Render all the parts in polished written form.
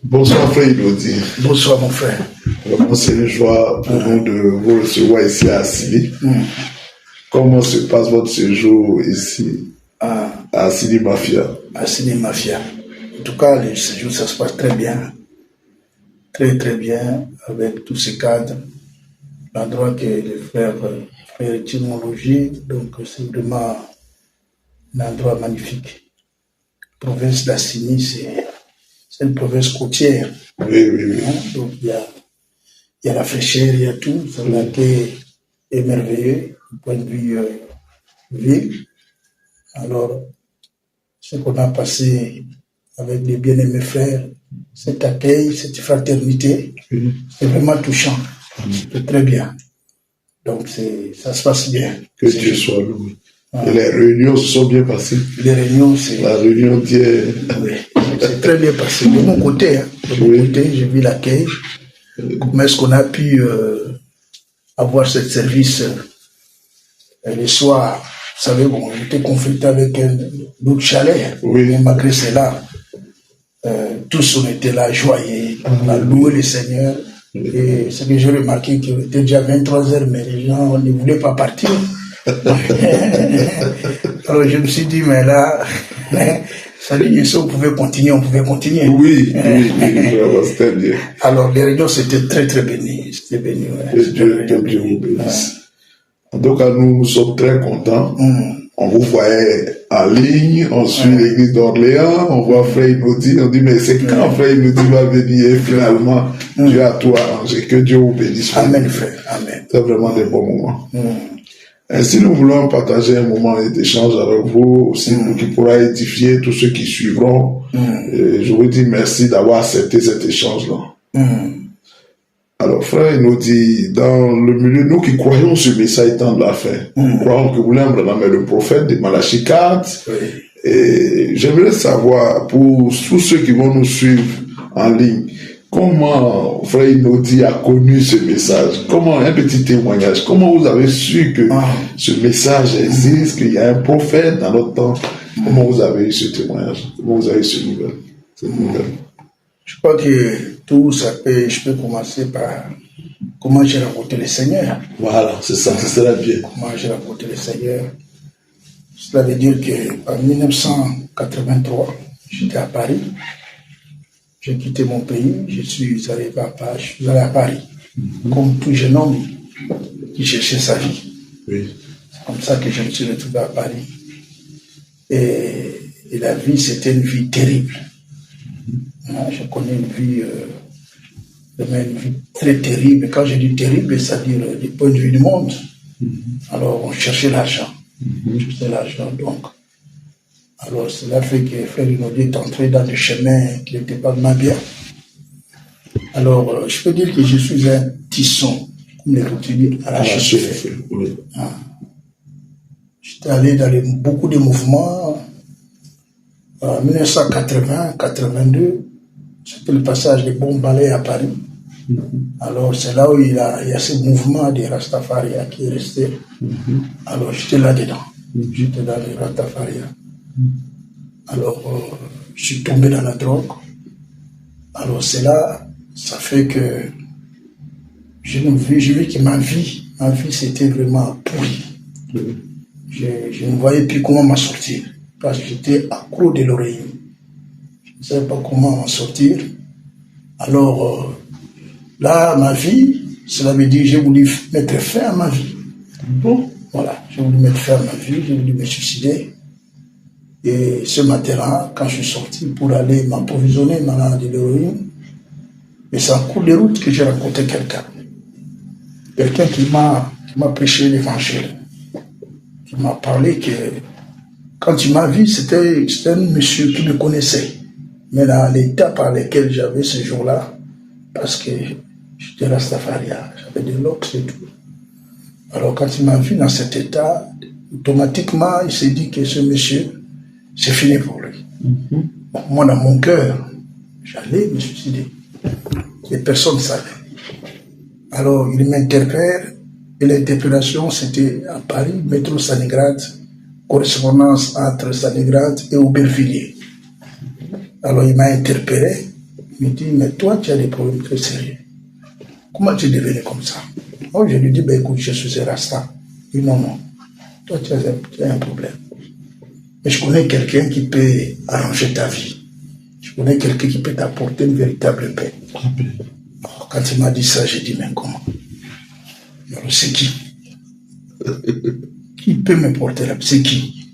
Bonsoir frère Elodie. Bonsoir mon frère. Vraiment c'est une joie pour nous de vous recevoir ici à Assili. Comment se passe votre séjour ici à Assili Mafia? Assili Mafia. En tout cas, le séjour ça se passe très bien. Très très bien avec tous ces cadres. L'endroit que les frères étymologie, donc c'est vraiment un endroit magnifique. La province d'Assini, c'est une province côtière. Oui. Donc il y a la fraîcheur, il y a tout. Ça a été merveilleux du point de vue ville. Alors, ce qu'on a passé avec les bien-aimés frères, cet accueil, cette fraternité, c'est vraiment touchant. C'est très bien. Donc, ça se passe bien. Que Dieu soit loué. Et les réunions se sont bien passées. Les réunions, c'est... La réunion d'hier. Oui, c'est très bien passé. De mon côté, j'ai vu l'accueil. Comment est-ce qu'on a pu avoir ce service le soir? Vous savez, bon, j'étais confronté avec d'autres chalets. Oui. Mais malgré cela, tous on était là, joyeux. On a loué le Seigneur. Et ce que j'ai remarqué, qu'il était déjà 23h, mais les gens ne voulaient pas partir. Alors je me suis dit, mais là, salut Yesu, on pouvait continuer. Oui, vraiment, c'était bien. Alors les réunions, c'était très très béni. C'était béni, ouais. Que Dieu vous bénisse. En tout cas, nous sommes très contents. On vous voyait en ligne, on suit l'église d'Orléans, on voit Frère Inodi, on dit, mais c'est quand Frère Inodi va venir et finalement, Dieu a tout arrangé. Que Dieu vous bénisse. Amen, frère. Amen. C'est vraiment des bons moments. Ainsi, nous voulons partager un moment d'échange avec vous, aussi qui pourra édifier tous ceux qui suivront. Et je vous dis merci d'avoir accepté cet échange-là. Alors, frère, il nous dit, dans le milieu, nous qui croyons ce message temps de la fin, nous croyons que William Branham est le prophète de Malachi 4. Et j'aimerais savoir, pour tous ceux qui vont nous suivre en ligne, comment frère Inodi a connu ce message? Comment, un petit témoignage, comment vous avez su que ce message existe, qu'il y a un prophète dans notre temps? Comment vous avez eu ce témoignage? Comment vous avez eu cette nouvelle? Je crois que tout ça peut, je peux commencer par comment j'ai rencontré le Seigneur. Voilà, c'est ça, c'est cela bien. Comment j'ai rencontré le Seigneur. Cela veut dire qu'en 1983, j'étais à Paris. J'ai quitté mon pays, je suis allé à Paris, comme tout jeune homme qui cherchait sa vie. Oui. C'est comme ça que je me suis retrouvé à Paris. Et la vie, c'était une vie terrible. Je connais une vie très terrible. Quand je dis terrible, c'est-à-dire du point de vue du monde. Alors, on cherchait l'argent. Donc. Alors, cela fait que Frère Inodi est entré dans le chemin qui n'était pas vraiment bien. Alors, je peux dire que je suis un tisson, comme les coutumiers, arraché. J'étais allé dans beaucoup de mouvements. En 1980-82, c'était le passage des bombes balais à Paris. Alors, c'est là où il y a ce mouvement des Rastafaria qui est resté. Alors, j'étais là-dedans. J'étais dans les Rastafaria. Alors, je suis tombé dans la drogue. Alors, c'est là, ça fait que j'ai vu que ma vie c'était vraiment pourrie. Je ne voyais plus comment m'en sortir. Parce que j'étais accro de l'oreille. Je ne savais pas comment m'en sortir. Alors, là, ma vie, cela veut dire que j'ai voulu mettre fin à ma vie. Bon, voilà, j'ai voulu mettre fin à ma vie, j'ai voulu me suicider. Et ce matin-là, quand je suis sorti pour aller m'approvisionner dans de l'héroïne, et c'est en cours de route que j'ai rencontré quelqu'un. Quelqu'un qui m'a prêché l'évangile. Qui m'a parlé que quand il m'a vu, c'était un monsieur qui me connaissait. Mais dans l'état par lequel j'avais ce jour-là, parce que j'étais Rastafaria, j'avais des locks et tout. Alors quand il m'a vu dans cet état, automatiquement, il s'est dit que ce monsieur, c'est fini pour lui. Bon, moi, dans mon cœur, j'allais me suicider. Et personne ne savait. Alors, il m'interpelle, et l'interpellation, c'était à Paris, métro Stalingrad, correspondance entre Stalingrad et Aubervilliers. Alors, il m'a interpellé, Il me dit, mais toi, tu as des problèmes très sérieux. Comment tu es devenu comme ça? Moi, je lui dis, ben écoute, je suis Rasta. Il dit, non, non, toi, tu as un problème. Mais je connais quelqu'un qui peut arranger ta vie. Je connais quelqu'un qui peut t'apporter une véritable paix. Alors, quand il m'a dit ça, j'ai dit, mais comment? Alors, c'est qui? Qui peut me porter la paix? C'est qui?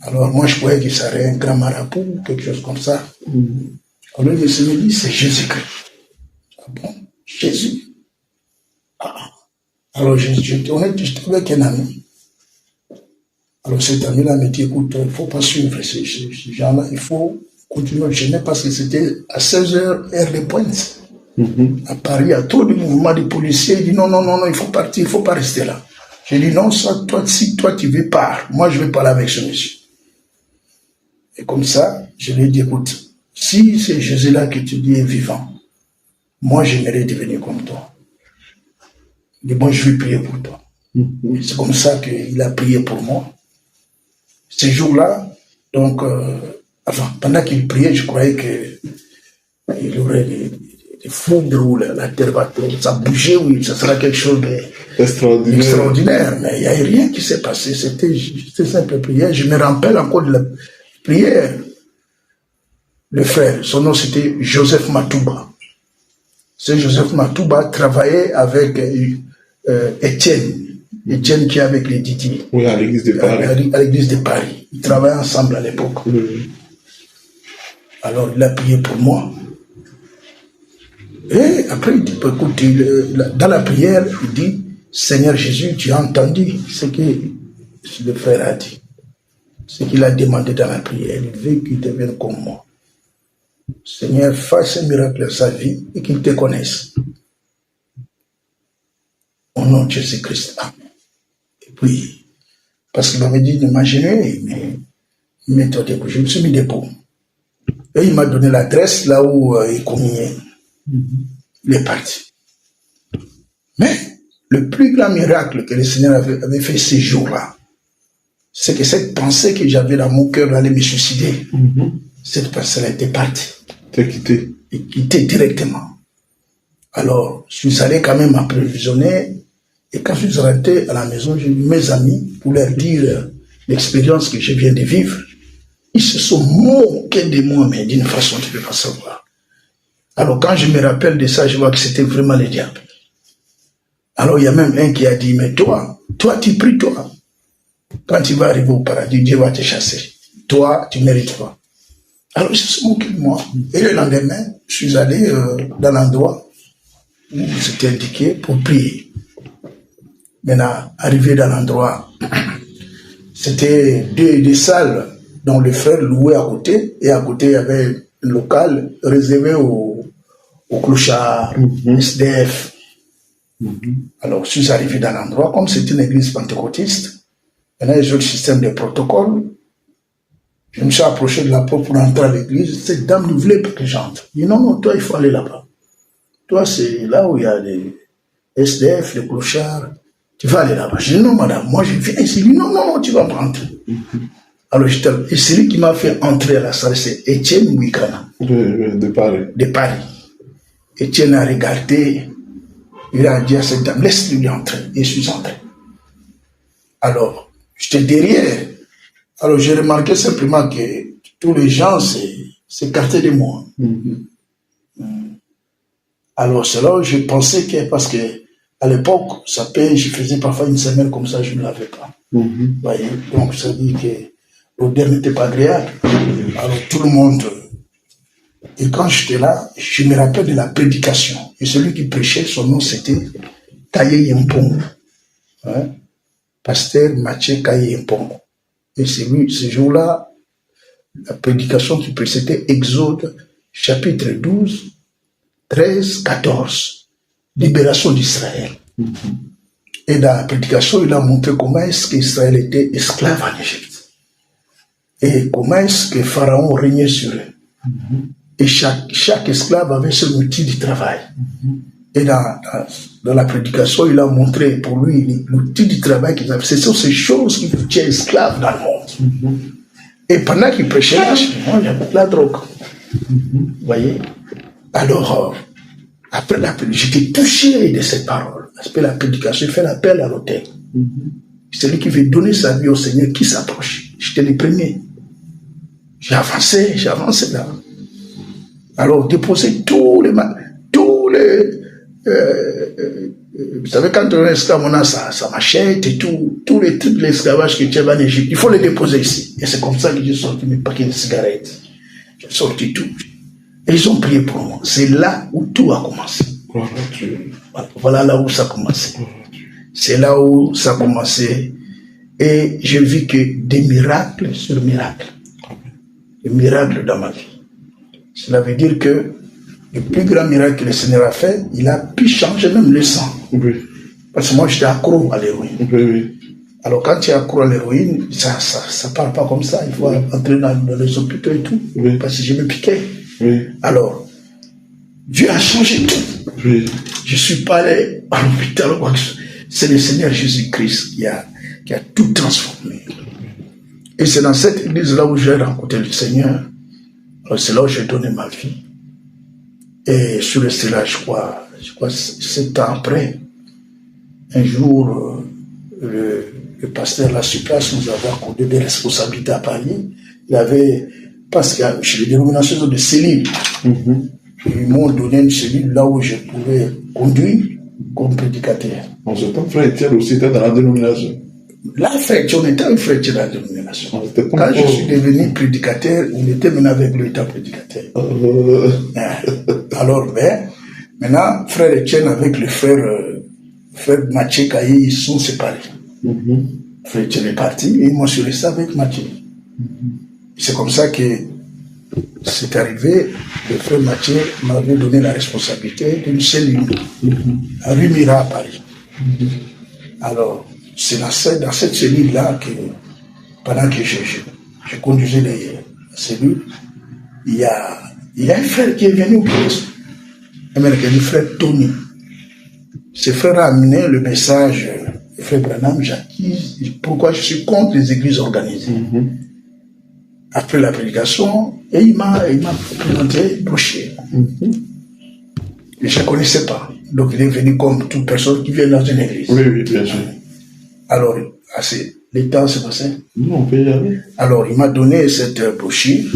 Alors, moi, je croyais qu'il serait un grand marabout ou quelque chose comme ça. Alors, le monsieur me dit, c'est Jésus-Christ. Ah bon? Jésus. Ah. Alors, j'étais honnête, j'étais avec un ami. Alors, cet ami-là me dit, écoute, il ne faut pas suivre ces gens-là, il faut continuer à enchaîner parce que c'était à 16h, heure de pointe. À Paris, il y a trop de mouvements de policiers. Il dit, non, non, non, non, il faut partir, il ne faut pas rester là. J'ai dit, non, ça, toi, si toi, tu veux, pars. Moi, je vais parler avec ce monsieur. Et comme ça, je lui ai dit, écoute, si c'est Jésus-là que tu dis est vivant, moi, j'aimerais devenir comme toi. Il dit, bon, je vais prier pour toi. C'est comme ça qu'il a prié pour moi. Ces jours-là, donc, pendant qu'il priait, je croyais qu'il aurait des foudres où la terre va tomber, ça bougeait, oui, ça sera quelque chose d'extraordinaire. Mais il n'y a rien qui s'est passé. C'était simple prière. Je me rappelle encore de la prière. Le frère, son nom c'était Joseph Matouba. Ce Joseph Matouba travaillait avec Étienne. Étienne qui est avec les Didier. Oui, à l'église de Paris. À l'église de Paris. Ils travaillaient ensemble à l'époque. Alors, il a prié pour moi. Et après, il dit, écoute, dans la prière, il dit, Seigneur Jésus, tu as entendu ce que le frère a dit. Ce qu'il a demandé dans la prière. Il veut qu'il devienne comme moi. Seigneur, fasse un miracle dans sa vie et qu'il te connaisse. Au nom de Jésus-Christ. Amen. Et puis, parce qu'il m'avait dit de m'imaginer, mais toi, je me suis mis debout. Et il m'a donné l'adresse là où il communiait. Il est parti. Mais le plus grand miracle que le Seigneur avait fait ces jours-là, c'est que cette pensée que j'avais dans mon cœur d'aller me suicider, cette pensée-là était partie. T'as quitté? Et quitté directement. Alors, je suis allé quand même approvisionner. Et quand je suis rentré à la maison, j'ai eu mes amis pour leur dire l'expérience que je viens de vivre. Ils se sont moqués de moi, mais d'une façon, tu ne peux pas savoir. Alors, quand je me rappelle de ça, je vois que c'était vraiment le diable. Alors, il y a même un qui a dit, mais toi, tu pries, toi. Quand tu vas arriver au paradis, Dieu va te chasser. Toi, tu ne mérites pas. Alors, ils se sont moqués de moi. Et le lendemain, je suis allé dans l'endroit où c'était indiqué pour prier. Maintenant, arrivé dans l'endroit, c'était deux salles dont le frère louait à côté, et à côté, il y avait un local réservé aux clochards, SDF. Alors, je suis arrivé dans l'endroit, comme c'est une église pentecôtiste, maintenant, j'ai le système de protocole. Je me suis approché de la porte pour entrer à l'église. Cette dame ne voulait pas que j'entre. Je dis, non, non, toi, il faut aller là-bas. Toi, c'est là où il y a les SDF, les clochards. Tu vas aller là-bas. Je dis, non, madame, moi, je viens ici. Il dit, non, non, non, tu vas pas entrer. Alors, et celui qui m'a fait entrer à la salle, c'est Étienne Mouikana. De Paris. De Paris. Étienne a regardé. Il a dit à cette dame, laisse-lui entrer. Et je suis entré. Alors, j'étais derrière. Alors, j'ai remarqué simplement que tous les gens s'écartaient de moi. Alors, c'est là où je pensais que, parce que, à l'époque, je faisais parfois une semaine comme ça, je ne l'avais pas. Voyez, donc, ça dit que l'odeur n'était pas agréable. Alors, tout le monde. Et quand j'étais là, je me rappelle de la prédication. Et celui qui prêchait, son nom, c'était Kaye Yempongo. Hein? Pasteur Mathieu Kaye Yempongo. Et c'est lui, ce jour-là, la prédication qui précédait Exode, chapitre 12, 13, 14. Libération d'Israël. Et dans la prédication, il a montré comment est-ce qu'Israël était esclave en Égypte. Et comment est-ce que Pharaon régnait sur eux. Et chaque esclave avait son outil de travail. Et dans la prédication, il a montré pour lui l'outil du travail qu'ils avaient. Ce sont ces choses qui vous tiennent esclave dans le monde. Et pendant qu'il prêchait là, moi j'avais de la drogue. Vous voyez? Alors, après j'étais touché de cette parole. Après la prédication, il fait l'appel à l'autel. Celui qui veut donner sa vie au Seigneur, qui s'approche. J'étais le premier. J'ai avancé là. Alors, déposer tous les vous savez, quand on est esclave, on a sa machette et tous les trucs de l'esclavage que tu avais en Égypte, il faut les déposer ici. Et c'est comme ça que j'ai sorti mes paquets de cigarettes. J'ai sorti tout. Et ils ont prié pour moi. C'est là où tout a commencé. Voilà là où ça a commencé. C'est là où ça a commencé. Et j'ai vu que des miracles sur miracles. Des miracles dans ma vie. Cela veut dire que le plus grand miracle que le Seigneur a fait, il a pu changer même le sang. Oui. Parce que moi, j'étais accro à l'héroïne. Oui. Alors, quand tu es accro à l'héroïne, ça part pas comme ça. Il faut entrer dans les hôpitaux et tout. Oui. Parce que je me piquais. Oui. Alors, Dieu a changé tout. Oui. Je suis pas allé à l'hôpital. C'est le Seigneur Jésus-Christ qui a tout transformé. Et c'est dans cette église-là où j'ai rencontré le Seigneur. Alors, c'est là où j'ai donné ma vie. Et sur le cela, je crois 7 ans après, un jour, le pasteur là sur place nous avait accordé des responsabilités à Paris. Il avait, parce que chez les dénominations de cellules, ils m'ont donné une cellule là où je pouvais conduire comme prédicateur. En ce temps, frère Etienne aussi était dans la dénomination. Là, frère Etienne, on était un frère Etienne dans la dénomination. Quand je suis devenu prédicateur, on était maintenant avec le temps prédicateur. Alors, maintenant, frère Etienne avec le frère Mathieu Kaye, ils sont séparés. Frère Etienne est parti et moi je suis resté avec Mathieu. C'est comme ça que c'est arrivé. Le frère Mathieu m'avait donné la responsabilité d'une cellule à rue Mira à Paris. Alors, c'est dans cette cellule-là que, pendant que je conduisais la cellule, il y a un frère qui est venu au Christ. Le frère Tony. Ce frère a amené le message, le frère Branham, pourquoi je suis contre les églises organisées. Après la prédication, et il m'a présenté Brochet. Et je ne connaissais pas. Donc il est venu comme toute personne qui vient dans une église. Oui, bien sûr. Alors, le temps s'est passé. Non, on peut y aller. Alors, il m'a donné cette brochure.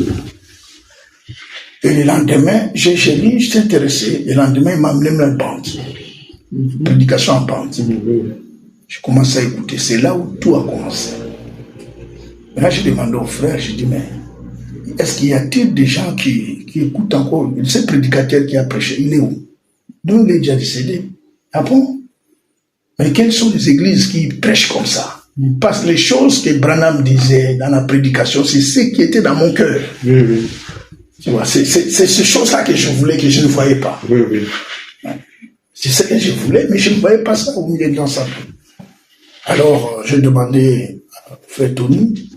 Et le lendemain, j'ai lu, j'étais intéressé. Le lendemain, il m'a amené la bande. Prédication en bande. Je commençais à écouter. C'est là où tout a commencé. Maintenant, j'ai demandé au frère, j'ai dit, mais est-ce qu'il y a-t-il des gens qui écoutent encore? Ce prédicateur qui a prêché, il est où? Donc, il est déjà décédé. Ah bon? Mais quelles sont les églises qui prêchent comme ça? Parce que les choses que Branham disait dans la prédication, c'est ce qui était dans mon cœur. Oui, oui. Tu vois, c'est ces choses-là que je voulais, que je ne voyais pas. Oui, oui. C'est ce que je voulais, mais je ne voyais pas ça au milieu de l'ensemble. Alors, j'ai demandé à frère Tony,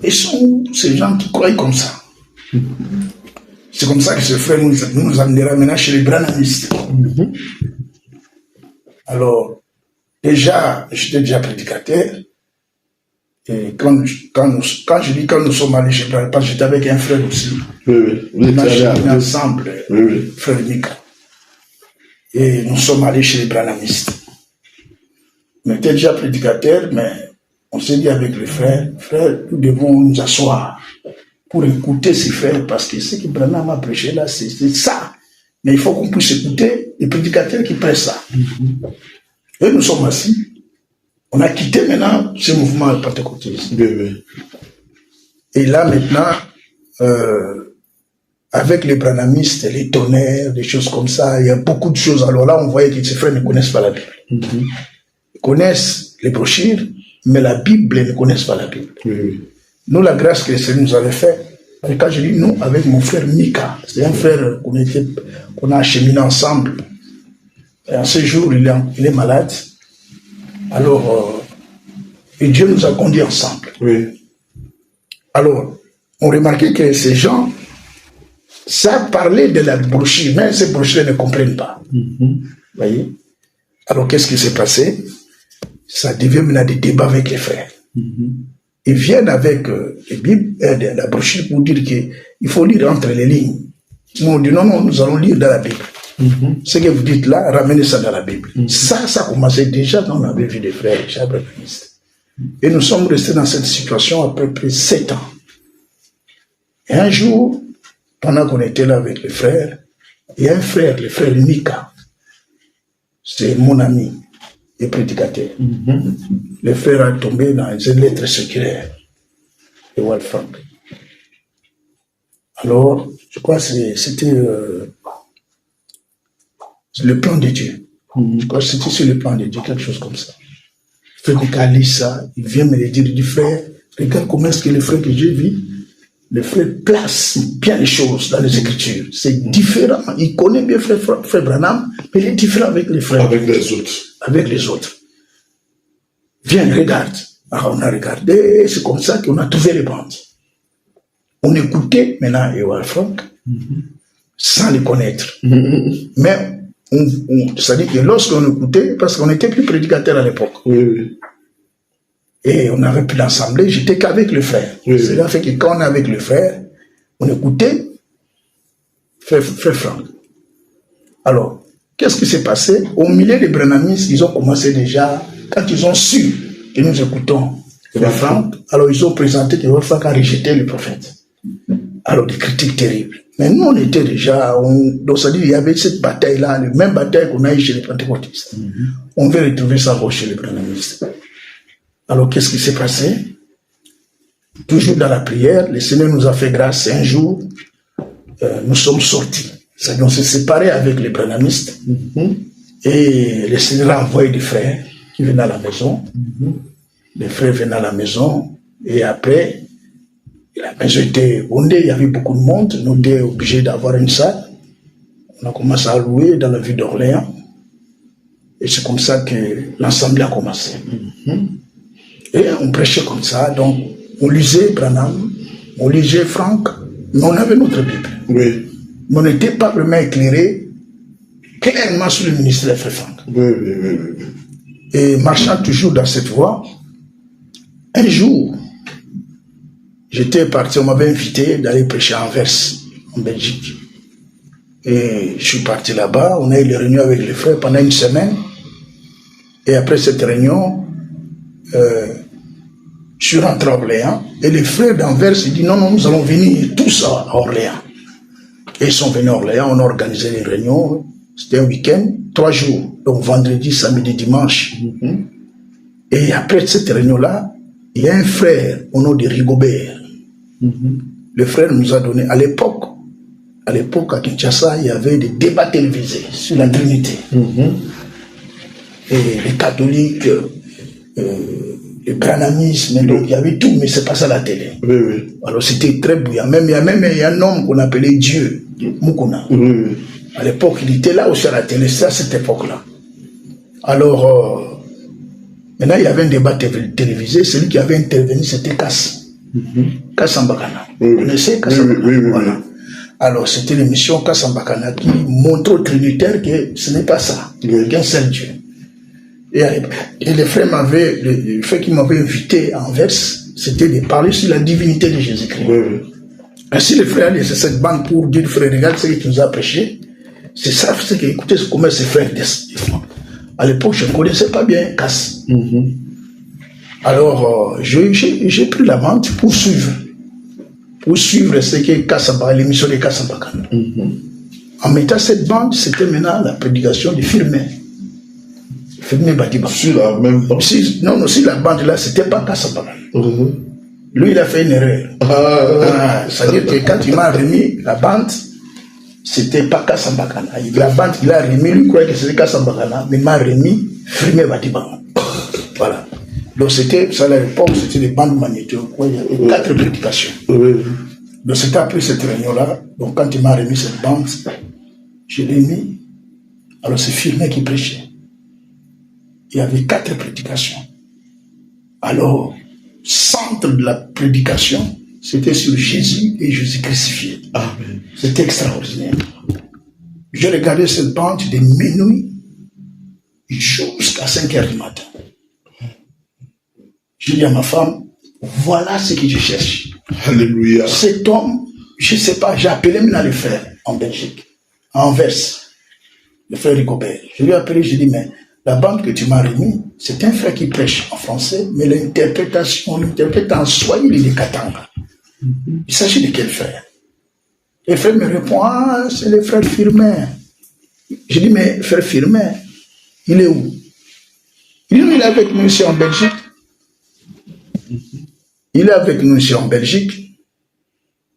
et sont ces gens qui croient comme ça. C'est comme ça que ce frère nous amènera maintenant chez les Branhamistes. Alors, déjà, j'étais déjà prédicateur. Et quand nous sommes allés chez Branham, parce que j'étais avec un frère aussi. Oui, oui. On a cheminé ensemble, frère Mika. Et nous sommes allés chez les Branhamistes. On était déjà prédicateur, mais on s'est dit avec le frère, nous devons nous asseoir pour écouter ces frères, parce que ce que Branham a prêché là, c'est ça. Mais il faut qu'on puisse écouter les prédicateurs qui prêchent ça. Et nous sommes assis. On a quitté maintenant ce mouvement pentecôtiste. Et là maintenant, avec les branhamistes, les tonnerres, des choses comme ça, il y a beaucoup de choses. Alors là, on voyait que ces frères ne connaissent pas la Bible. Ils connaissent les brochures, mais la Bible, ils ne connaissent pas la Bible. Nous, la grâce que le Seigneur nous avait fait, et quand je dis nous, avec mon frère Mika, c'est un frère qu'on a acheminé ensemble. Et en ce jour, il est malade. Alors, et Dieu nous a conduits ensemble. Alors, on remarquait que ces gens savent parler de la brochure, mais ces brochures ne comprennent pas. Voyez? Alors, qu'est-ce qui s'est passé? Ça devient maintenant des débats avec les frères. Ils viennent avec les Bibles, la brochure pour dire qu'il faut lire entre les lignes. Nous, on dit non, nous allons lire dans la Bible. Ce que vous dites là, ramenez ça dans la Bible. Ça commençait déjà quand on avait vu des frères chabranistes. Et nous sommes restés dans cette situation à peu près 7 ans. Et un jour, pendant qu'on était là avec les frères, il y a un frère, le frère Mika. C'est mon ami et prédicateur. Le frère a tombé dans une lettre circulaire de Walfranc. Alors, je crois que c'était le plan de Dieu. Je crois que c'était sur le plan de Dieu, quelque chose comme ça. Le frère Mika lit ça, il vient me le dire, il dit, frère, regarde comment est-ce que le frère que j'ai vu, le frère place bien les choses dans les Écritures. C'est différent. Il connaît bien frère Branham, mais il est différent avec les frères. Avec les autres. Avec les autres. Viens, regarde. Alors on a regardé, c'est comme ça qu'on a trouvé les bandes. On écoutait maintenant Ewald Frank sans les connaître. Mais c'est-à-dire que lorsqu'on écoutait, parce qu'on était plus prédicateur à l'époque. Oui. Et on avait pu l'ensembler, j'étais qu'avec le frère. C'est là fait que quand on est avec le frère, on écoutait frère Frank. Alors, qu'est-ce qui s'est passé? Au milieu des Branhamistes, ils ont commencé déjà, quand ils ont su que nous écoutons frère Frank, alors ils ont présenté que frère Frank a rejeté le prophète. Alors, des critiques terribles. Mais nous, on était déjà, donc ça dit, il y avait cette bataille-là, la même bataille qu'on a eu chez les pentecôtistes. On veut retrouver ça chez les Branhamistes. Alors, qu'est-ce qui s'est passé? Toujours dans la prière, le Seigneur nous a fait grâce. Un jour, nous sommes sortis. C'est-à-dire, on s'est séparés avec les Branhamistes. Et le Seigneur a envoyé des frères qui venaient à la maison. Les frères venaient à la maison. Et après, la maison était bondée, il y avait beaucoup de monde. Nous étions obligés d'avoir une salle. On a commencé à louer dans la ville d'Orléans. Et c'est comme ça que l'ensemble a commencé. Et on prêchait comme ça, donc on lisait Branham, on lisait Franck, mais on avait notre Bible. Oui. Mais on n'était pas vraiment éclairé clairement sur le ministère de Frère Franck. Oui. Et marchant toujours dans cette voie, un jour, j'étais parti, on m'avait invité d'aller prêcher à Anvers, en Belgique. Et je suis parti là-bas, on a eu les réunions avec les frères pendant une semaine. Et après cette réunion, je suis rentré à Orléans et les frères d'Anvers ils disent non, nous allons venir tous à Orléans. Et ils sont venus à Orléans, on a organisé les réunions, c'était un week-end, 3 jours, donc vendredi, samedi, dimanche. Et après cette réunion-là, il y a un frère au nom de Rigobert. Le frère nous a donné, à l'époque à Kinshasa, il y avait des débats télévisés sur la Trinité. Et les catholiques, le branhamisme, donc il y avait tout, mais c'est pas ça la télé. Oui. Alors c'était très bouillant. Il y a un homme qu'on appelait Dieu, Mukuna. Oui. À l'époque, il était là aussi à la télé, c'est à cette époque-là. Alors, maintenant il y avait un débat télévisé, celui qui avait intervenu c'était Kass. Kass Mbakana. Vous connaissez Kass Mbakana? Oui. Voilà. Alors c'était l'émission Kass Mbakana qui montre aux Trinitaires que ce n'est pas ça, qu'un seul Dieu. Et les frères le fait qu'ils m'avaient invité à Anvers, c'était de parler sur la divinité de Jésus-Christ. Ainsi, les frères laissé cette bande pour dire, frère, regarde ce que tu nous as prêché. C'est ça, c'est que, écoutez comment ces frères font. À l'époque, je ne connaissais pas bien Kass. Alors, j'ai pris la bande pour suivre ce que Kassamba, l'émission de Kassamba. En mettant cette bande, c'était maintenant la prédication de Firmin. Firmin Badiba. Sur la même bande. Non, si la bande là, c'était pas Kassamba. Lui, il a fait une erreur. C'est-à-dire que quand il m'a remis la bande, c'était pas Kassambakana. La bande qu'il a remis, lui croyait que c'était Kassambakana, mais il m'a remis Firmin Badiba. Voilà. Donc c'était, ça à l'époque, c'était des bandes magnétiques. Il y avait 4 prédications. Donc c'était après cette réunion-là. Donc quand il m'a remis cette bande, je l'ai mis. Alors c'est Firmin qui prêchait. Il y avait 4 prédications. Alors, centre de la prédication, c'était sur Jésus et Jésus crucifié. Amen. C'était extraordinaire. J'ai regardé cette bande de minuit jusqu'à 5h du matin. J'ai dit à ma femme, voilà ce que je cherche. Alléluia. Cet homme, je ne sais pas, j'ai appelé maintenant le frère. en Belgique, à Anvers, le frère Rigobert. Je lui ai appelé, je lui ai dit, mais la bande que tu m'as remis, c'est un frère qui prêche en français, mais l'interprétation, on l'interprète en Swahili de Katanga. Il s'agit de quel frère? Le frère me répond, ah, c'est le frère Firmin. Je dis, mais frère Firmin, il est où? Il est avec nous ici en Belgique. Il est avec nous ici en Belgique.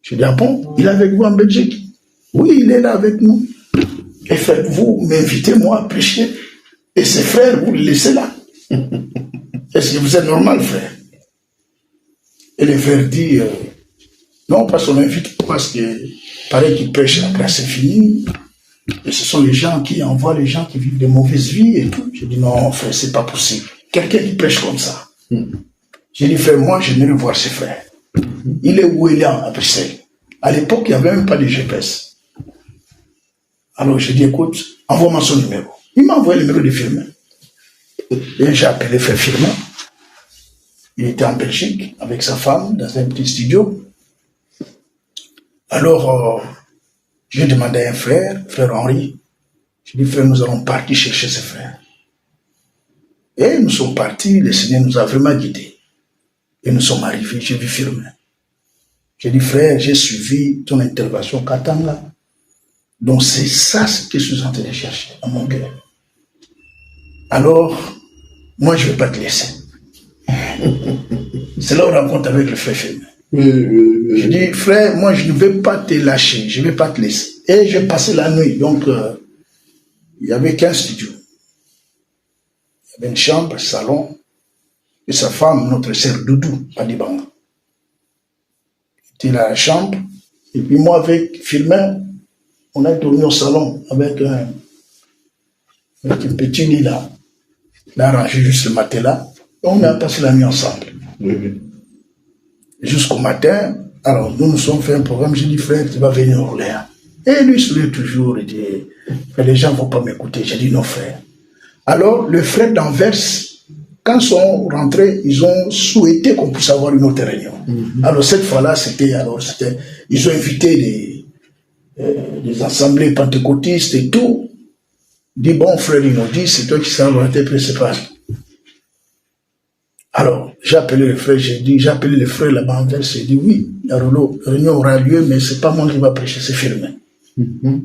Je dis, ah bon, il est avec vous en Belgique? Oui, il est là avec nous. Et frère, vous m'invitez moi à prêcher, et ses frères, vous le laissez là. Est-ce que vous êtes normal, frère? Et le frère dit, non, parce qu'on invite, parce que paraît qu'il prêche la grâce infinie, et ce sont les gens qui envoient les gens qui vivent de mauvaises vies et tout. Je dis, non, frère, c'est pas possible. Quelqu'un qui prêche comme ça. J'ai dit, frère, moi, j'aimerais voir ses frères. Il est où il est à Bruxelles? À l'époque, il n'y avait même pas de GPS. Alors, j'ai dit, écoute, envoie-moi son numéro. Il m'a envoyé le numéro de Firmin. Et j'ai appelé frère Firmin. Il était en Belgique avec sa femme dans un petit studio. Alors, j'ai demandé à un frère Henri. J'ai dit, frère, nous allons partir chercher ses frères. Et nous sommes partis, le Seigneur nous a vraiment guidés. Et nous sommes arrivés, j'ai vu Firmin. J'ai dit, frère, j'ai suivi ton intervention Katanga. Donc c'est ça ce que je suis en train de chercher dans mon cœur. Alors, moi je ne vais pas te laisser. C'est là où on rencontre avec le frère Firmin. Je dis, frère, moi je ne vais pas te lâcher, je ne vais pas te laisser. Et j'ai passé la nuit, donc il y avait 15 studios. Il y avait une chambre, un salon, et sa femme, notre sœur Doudou, Padibanga. C'était la chambre, et puis moi avec Firmin, on a dormi au salon avec un petit lit là. On a arrangé juste le matelas, et on a passé la nuit ensemble. Jusqu'au matin, alors nous nous sommes fait un programme, j'ai dit, frère, tu vas venir à Orléans. Et lui, il souriait toujours, il dit, les gens ne vont pas m'écouter. J'ai dit, non, frère. Alors, le frère d'Anvers, quand ils sont rentrés, ils ont souhaité qu'on puisse avoir une autre réunion. Alors, cette fois-là, ils ont invité des assemblées pentecôtistes et tout. Il dit, bon, frère, ils nous dit, c'est toi qui seras l'orateur principal. Alors, j'ai appelé le frère, j'ai appelé le frère là-bas en Anvers, j'ai dit, oui, la réunion aura lieu, mais c'est pas moi qui va prêcher, c'est Firmin.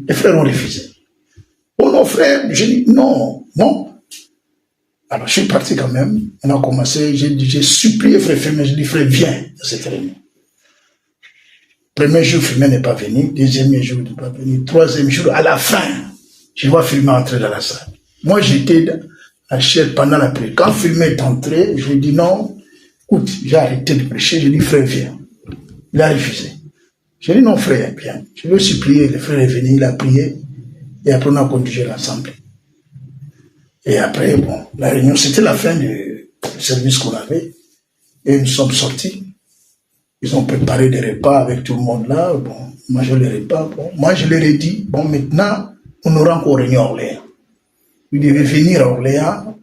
Les frères ont refusé. Oh non, frère, j'ai dit, non. Alors, je suis parti quand même, on a commencé, j'ai supplié frère Firmin, j'ai dit, frère, viens à cette réunion. Premier jour, Firmin n'est pas venu, deuxième jour, il n'est pas venu, troisième jour, à la fin, je vois Firmin entrer dans la salle. Moi, j'étais à chair pendant la prière. Quand Firmin est entré, je lui ai dit, non, écoute, j'ai arrêté de prêcher, j'ai dit, frère, viens. Il a refusé. J'ai dit, non, frère, viens. Je lui ai supplié, le frère est venu, il a prié, et après, on a conduit l'assemblée. Et après, bon, la réunion, c'était la fin du service qu'on avait, et nous sommes sortis. Ils ont préparé des repas avec tout le monde là, bon, manger les repas, bon. Moi, je leur ai dit, bon, maintenant, on aura encore réunion à Orléans. Vous devez venir à Orléans,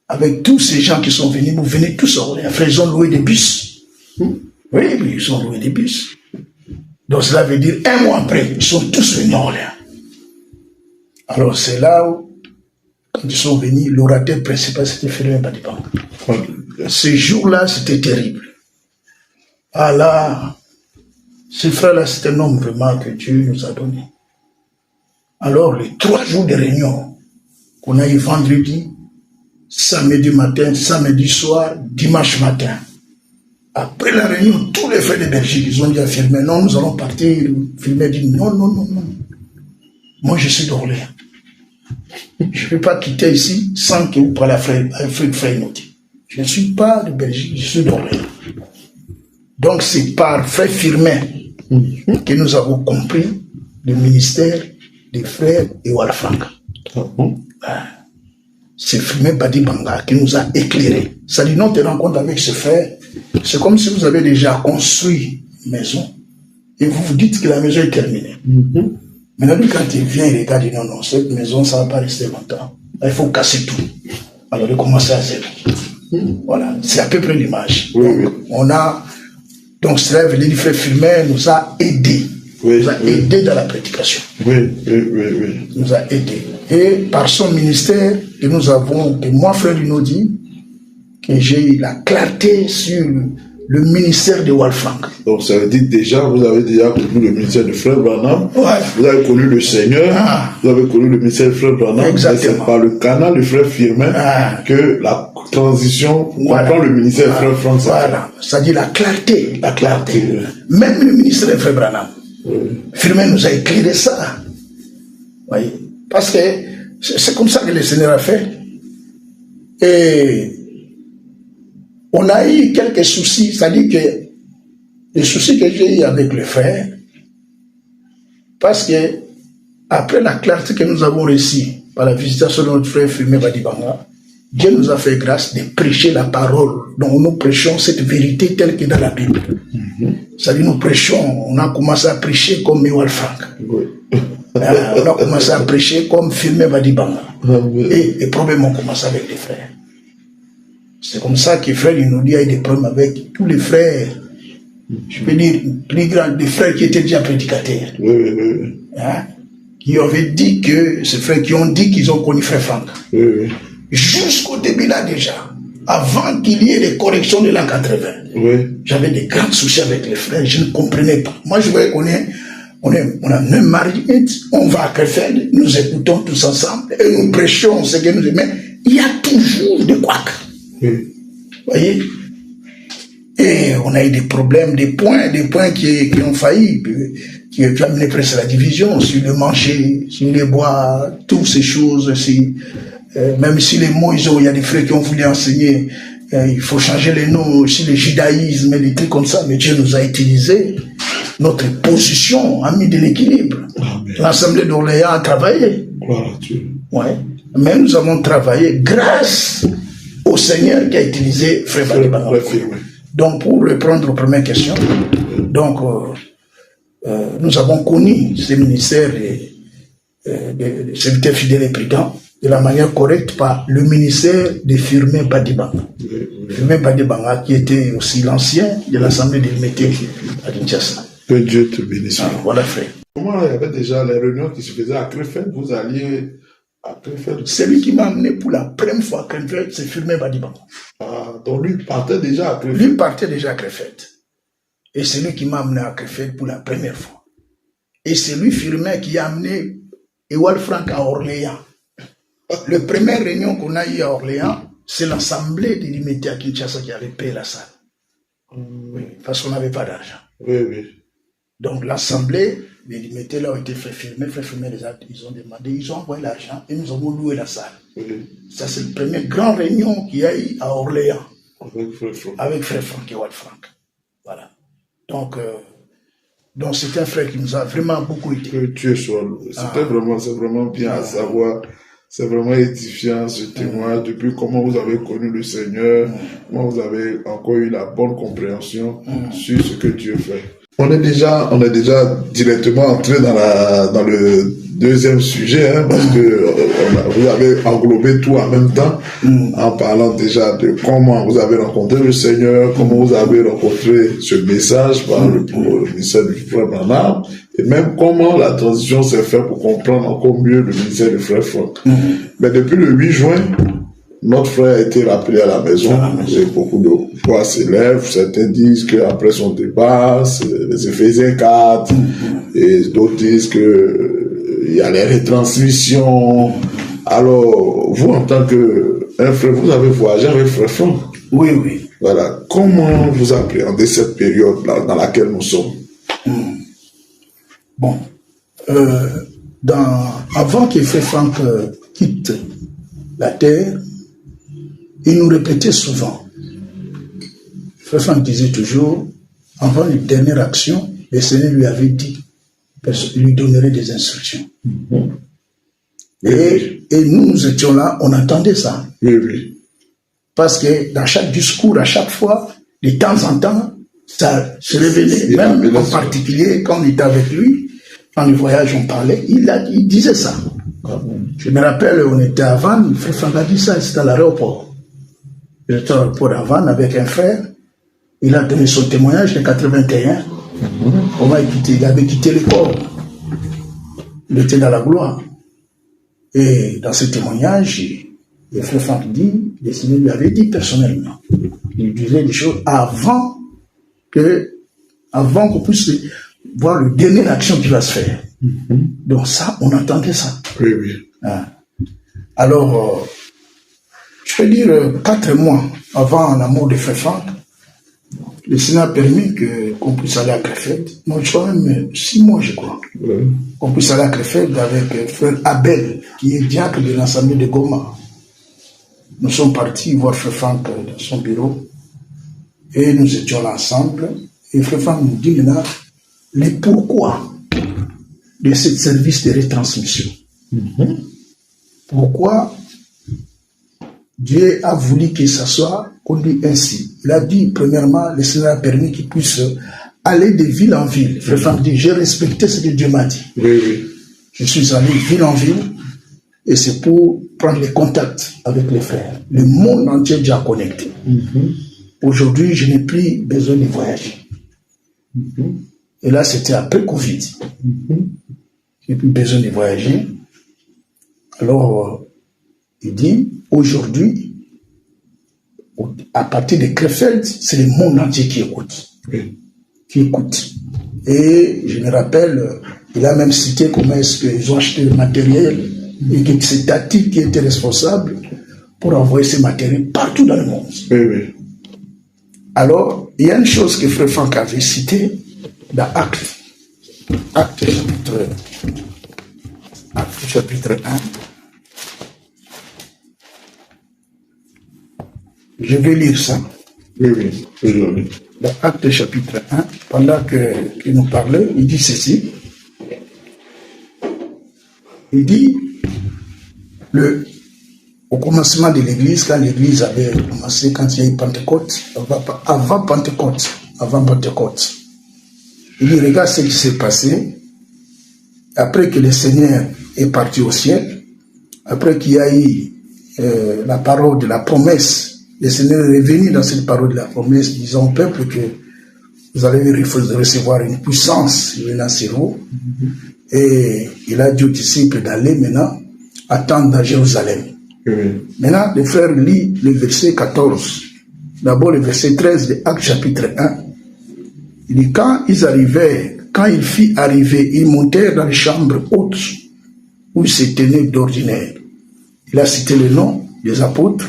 avec tous ces gens qui sont venus, vous venez tous à Orléans. Frère, ils ont loué des bus. Oui, ils ont loué des bus. Donc cela veut dire, un mois après, ils sont tous venus à Orléans. Alors c'est là où, quand ils sont venus, l'orateur principal, c'était Firmin Badibanga. Ce jour-là, c'était terrible. Ah là, ce frère-là, c'est un homme vraiment que Dieu nous a donné. Alors, les 3 jours de réunion qu'on a eu vendredi, samedi matin, samedi soir, dimanche matin, après la réunion, tous les frères de Belgique, ils ont dit à Firmin, non, nous allons partir. Firmin dit, non. Moi, je suis d'Orléans. Je ne peux pas quitter ici sans que vous parlez à frère Inoti. Je ne suis pas de Belgique, je suis d'Orléans. Donc, c'est par frère Firmin que nous avons compris le ministère des frères et Walfranca. C'est Firmin Badibanga qui nous a éclairés. Ça dit, notre rencontre avec ce frère, c'est comme si vous avez déjà construit une maison et vous vous dites que la maison est terminée. Maintenant, lui, quand il vient, il regarde, il dit non, cette maison, ça ne va pas rester longtemps. Là, il faut casser tout. Alors, il commence à zéro. Voilà, c'est à peu près l'image. Donc, cela veut dire que frère Firmin nous a aidés nous a aidé dans la prédication. Oui. Nous a aidé. Et par son ministère, que moi, frère Inodi, que j'ai eu la clarté sur le ministère de Walfranc. Donc ça veut dire déjà, vous avez déjà connu le ministère de Frère Branham, vous avez connu le Seigneur, vous avez connu le ministère de Frère Branham, et c'est par le canal du Frère Firmin que la transition comprend le ministère de Frère Franck. Voilà, c'est-à-dire la clarté. Même le ministère de Frère Branham. Firmin nous a éclairé ça. Voyez? Parce que c'est comme ça que le Seigneur a fait. Et on a eu quelques soucis, c'est-à-dire que les soucis que j'ai eu avec le frère, parce que après la clarté que nous avons reçue par la visitation de notre frère Firmin Badibanga, Dieu nous a fait grâce de prêcher la parole. Donc nous prêchons cette vérité telle que dans la Bible. C'est-à-dire nous prêchons, on a commencé à prêcher comme Walfranc. On a commencé à prêcher comme Firmin Badibanga. Et les problèmes ont commencé avec les frères. C'est comme ça que frère Inodi a eu des problèmes avec tous les frères, je peux dire, plus grands, des frères qui étaient déjà prédicateurs. Qui avaient dit que, ces frères qui ont dit qu'ils ont connu frère Franck. Jusqu'au début là déjà, avant qu'il y ait les corrections de l'an 80, j'avais des grands soucis avec les frères, je ne comprenais pas. Moi je voyais qu'on a même marié, on va à Krefeld, nous écoutons tous ensemble, et nous prêchons ce que nous aimons. Il y a toujours des couacs. Voyez? Et on a eu des problèmes, des points qui ont failli, qui ont amené presque la division sur le manger, sur les bois, toutes ces choses. Même si les mots, il y a des frères qui ont voulu enseigner, il faut changer les noms, aussi le judaïsme, des trucs comme ça, mais Dieu nous a utilisé. Notre position a mis de l'équilibre. L'Assemblée d'Orléans a travaillé. Ouais. Mais nous avons travaillé grâce au Seigneur qui a utilisé Frère Badibanga. Donc, pour répondre aux premières questions, donc, nous avons connu ce ministère de serviteurs fidèles et prudents de la manière correcte par le ministère de Firmin Badibanga. Firmin Badibanga, qui était aussi l'ancien de l'Assemblée de l'Unité à Kinshasa. Que Dieu te bénisse. Voilà, frère. Comment il y avait déjà les réunions qui se faisaient à Krefeld, vous alliez à Krefeld? Celui qui m'a amené pour la première fois à Krefeld, c'est Firmin Badibanga. Donc lui partait déjà à Krefeld. Lui partait déjà à Krefeld. Et c'est lui qui m'a amené à Krefeld pour la première fois. Et c'est lui, Firmin, qui a amené Walfranc à Orléans. La première réunion qu'on a eue à Orléans, c'est l'Assemblée de l'Unité à Kinshasa qui avait payé la salle. Oui, parce qu'on n'avait pas d'argent. Donc l'Assemblée de l'Unité là a été fait filmer, ils ont demandé, ils ont envoyé l'argent et nous avons loué la salle. Ça c'est la première grande réunion qu'il y a eu à Orléans. Avec frère Franck et Walfranc. Voilà. Donc c'est un frère qui nous a vraiment beaucoup aidé. Que Dieu soit loué. C'est vraiment bien à savoir. C'est vraiment édifiant ce témoignage depuis comment vous avez connu le Seigneur, comment vous avez encore eu la bonne compréhension sur ce que Dieu fait. On est déjà directement entré dans le deuxième sujet, parce que vous avez englobé tout en même temps, en parlant déjà de comment vous avez rencontré le Seigneur, comment vous avez rencontré ce message par le ministère du frère Branham, et même comment la transition s'est faite pour comprendre encore mieux le ministère du frère Franck. Mais depuis le 8 juin, notre frère a été rappelé à la maison, et beaucoup de voix s'élèvent, certains disent qu'après son départ, c'est les Éphésiens 4, et d'autres disent qu'il y a les retransmissions. Alors, vous, en tant qu'un frère, vous avez voyagé avec frère Franck. Oui. Voilà. Comment vous appréhendez cette période dans laquelle nous sommes? Bon. Avant que frère Franck quitte la terre, il nous répétait souvent. Frère Franck disait toujours, avant une dernière action, le Seigneur lui avait dit, il lui donnerait des instructions. Et nous étions là, on attendait ça. Oui. Parce que dans chaque discours, à chaque fois, de temps en temps, ça se révélait. Même en particulier, quand on était avec lui, quand le voyage, on parlait, il disait ça. Je me rappelle, on était à Vannes, frère Franck a dit ça, c'était à l'aéroport. J'étais à l'aéroport à Vannes avec un frère, il a donné son témoignage de 81, Comment il avait quitté le corps. Il était dans la gloire. Et dans ce témoignage, le frère Franck dit, le Seigneur lui avait dit personnellement, il disait des choses avant qu'on puisse voir le dernier action qui va se faire. Donc ça, on entendait ça. Oui, oui. Alors, je peux dire 4 mois avant la mort de frère Franck, le Seigneur a permis qu'on puisse aller à Krefeld. Non, je crois même 6 mois, je crois. Qu'on puisse aller à Krefeld avec frère Abel, qui est diacre de l'Assemblée de Goma. Nous sommes partis voir frère Franck dans son bureau et nous étions là ensemble. Et frère Franck nous dit maintenant le pourquoi de ce service de retransmission. Pourquoi Dieu a voulu que ça soit conduit ainsi. Il a dit, premièrement, le Seigneur a permis qu'il puisse aller de ville en ville. Frère Franck dit, j'ai respecté ce que Dieu m'a dit. Oui, oui. Je suis allé de ville en ville et c'est pour prendre les contacts avec les frères. Le monde entier est déjà connecté. Aujourd'hui, je n'ai plus besoin de voyager. Et là, c'était après Covid. Je n'ai plus besoin de voyager. Alors, il dit, aujourd'hui, à partir de Krefeld, c'est le monde entier qui écoute. Oui. Qui écoute. Et je me rappelle, il a même cité comment est-ce qu'ils ont acheté le matériel et que c'est Tati qui était responsable pour envoyer ce matériel partout dans le monde. Oui, oui. Alors, il y a une chose que Frère Franck avait citée dans Actes chapitre 1. Je vais lire ça. Oui, oui. Dans Actes chapitre 1, pendant qu'il nous parlait, il dit ceci. Il dit, au commencement de l'église, quand l'église avait commencé, quand il y a eu Pentecôte, avant Pentecôte, il dit, regarde ce qui s'est passé, après que le Seigneur est parti au ciel, après qu'il y a eu la parole de la promesse, le Seigneur est revenu dans cette parole de la promesse, disant au peuple que vous allez recevoir une puissance venant sur vous. Et il a dit aux disciples d'aller maintenant attendre à Jérusalem. Maintenant, le frère lit le verset 14. D'abord le verset 13 de Actes chapitre 1. Il dit, quand il fit arriver, ils montèrent dans les chambres hautes où ils se tenaient d'ordinaire. Il a cité le nom des apôtres.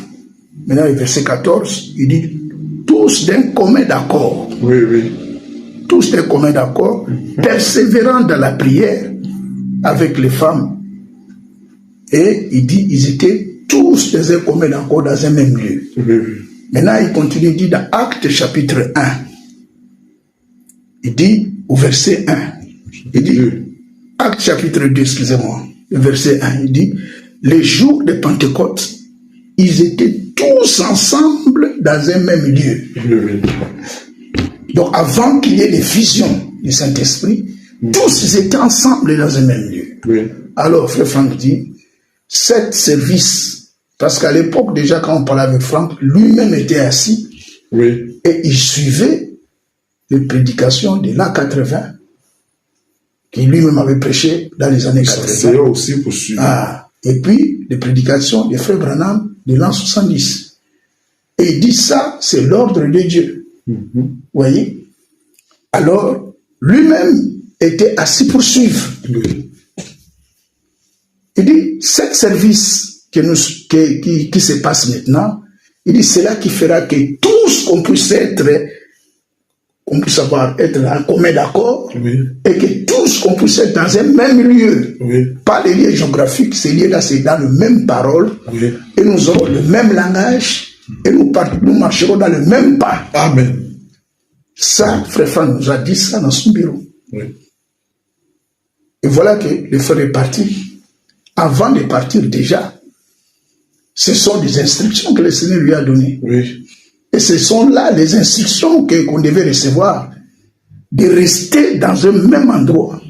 Maintenant, le verset 14, il dit, tous d'un commun d'accord. Oui, oui. Tous d'un commun d'accord, persévérant dans la prière avec les femmes. Et il dit, ils étaient tous d'un commun d'accord dans un même lieu. Oui, oui. Maintenant, il continue, il dit dans Actes chapitre 1, il dit au verset 1, il dit, Actes chapitre 2, excusez-moi, le verset 1, il dit, les jours de Pentecôte, ils étaient tous ensemble dans un même lieu. Donc avant qu'il y ait les visions du Saint-Esprit, tous ils étaient ensemble dans un même lieu. Alors frère Franck dit, cet service, parce qu'à l'époque déjà quand on parlait avec Franck, lui-même était assis et il suivait les prédications de l'an 80 qui lui-même avait prêché dans les années 80. C'est aussi pour suivre. Et puis les prédications des frères Branham de l'an 70. Et il dit ça, c'est l'ordre de Dieu. Vous voyez? Alors, lui-même était assis pour suivre. Il dit, cet service qui se passe maintenant, il dit, c'est là qui fera que tous, on puisse être en commun d'accord, et que tous, qu'on puisse être dans un même lieu. Pas les lieux géographiques, ces lieux-là, c'est dans le même parole, et nous aurons le même langage, et nous marcherons dans le même pas. Amen. Ça, frère Franck nous a dit ça dans son bureau. Et voilà que le frère est parti. Avant de partir déjà, ce sont des instructions que le Seigneur lui a données. Et ce sont là les instructions qu'on devait recevoir, de rester dans un même endroit,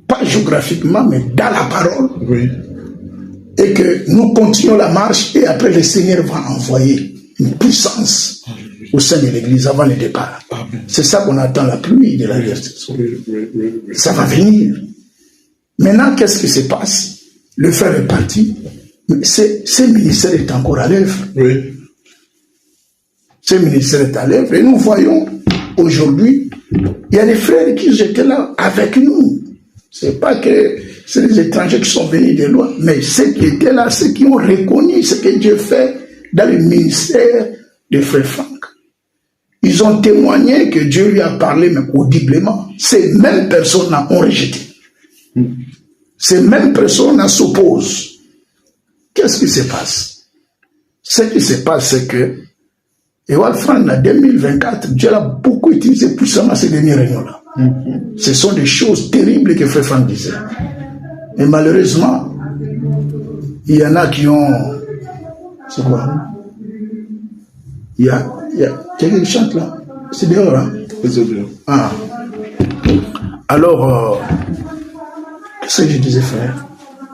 pas géographiquement, mais dans la parole. Et que nous continuons la marche et après le Seigneur va envoyer une puissance au sein de l'Église avant le départ. C'est ça qu'on attend, la pluie de la restitution. Ça va venir. Maintenant, qu'est-ce qui se passe? Le frère est parti. Ce ministère est encore à l'œuvre. Oui. Ce ministère est à l'œuvre. Et nous voyons aujourd'hui, il y a des frères qui étaient là avec nous. C'est pas que c'est les étrangers qui sont venus de loin, mais ceux qui étaient là, ceux qui ont reconnu ce que Dieu fait dans le ministère de Frère Franck. Ils ont témoigné que Dieu lui a parlé, mais audiblement. Ces mêmes personnes ont rejeté. Ces mêmes personnes s'opposent. Qu'est-ce qui se passe? Ce qui se passe, c'est que Ewald Franck, en 2024, Dieu l'a beaucoup utilisé puissamment ces dernières réunions-là. Ce sont des choses terribles que Frère Franck disait. Et malheureusement, il y en a qui ont... C'est quoi? Il y a quelqu'un qui chante là. C'est dehors, hein? C'est bien. Ah. Alors, qu'est-ce que je disais, frère?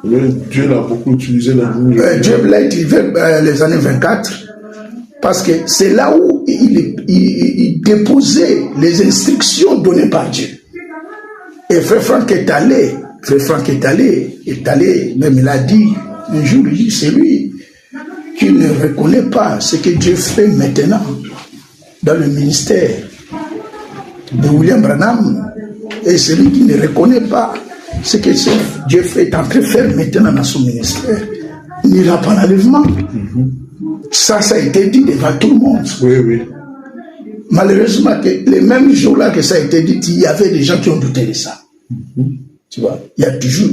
Dieu l'a beaucoup utilisé dans nous. Dieu l'a utilisé les années 24 parce que c'est là où il déposait les instructions données par Dieu. Et Frère Franck est allé, même il a dit, un jour, il dit, c'est lui qui ne reconnaît pas ce que Dieu fait maintenant dans le ministère de William Branham, et celui qui ne reconnaît pas ce que Dieu fait en train de faire maintenant dans son ministère, il n'ira pas l'enlèvement. Ça a été dit devant tout le monde. Oui, oui. Malheureusement, les mêmes jours-là que ça a été dit, il y avait des gens qui ont douté de ça. Tu vois, il y a toujours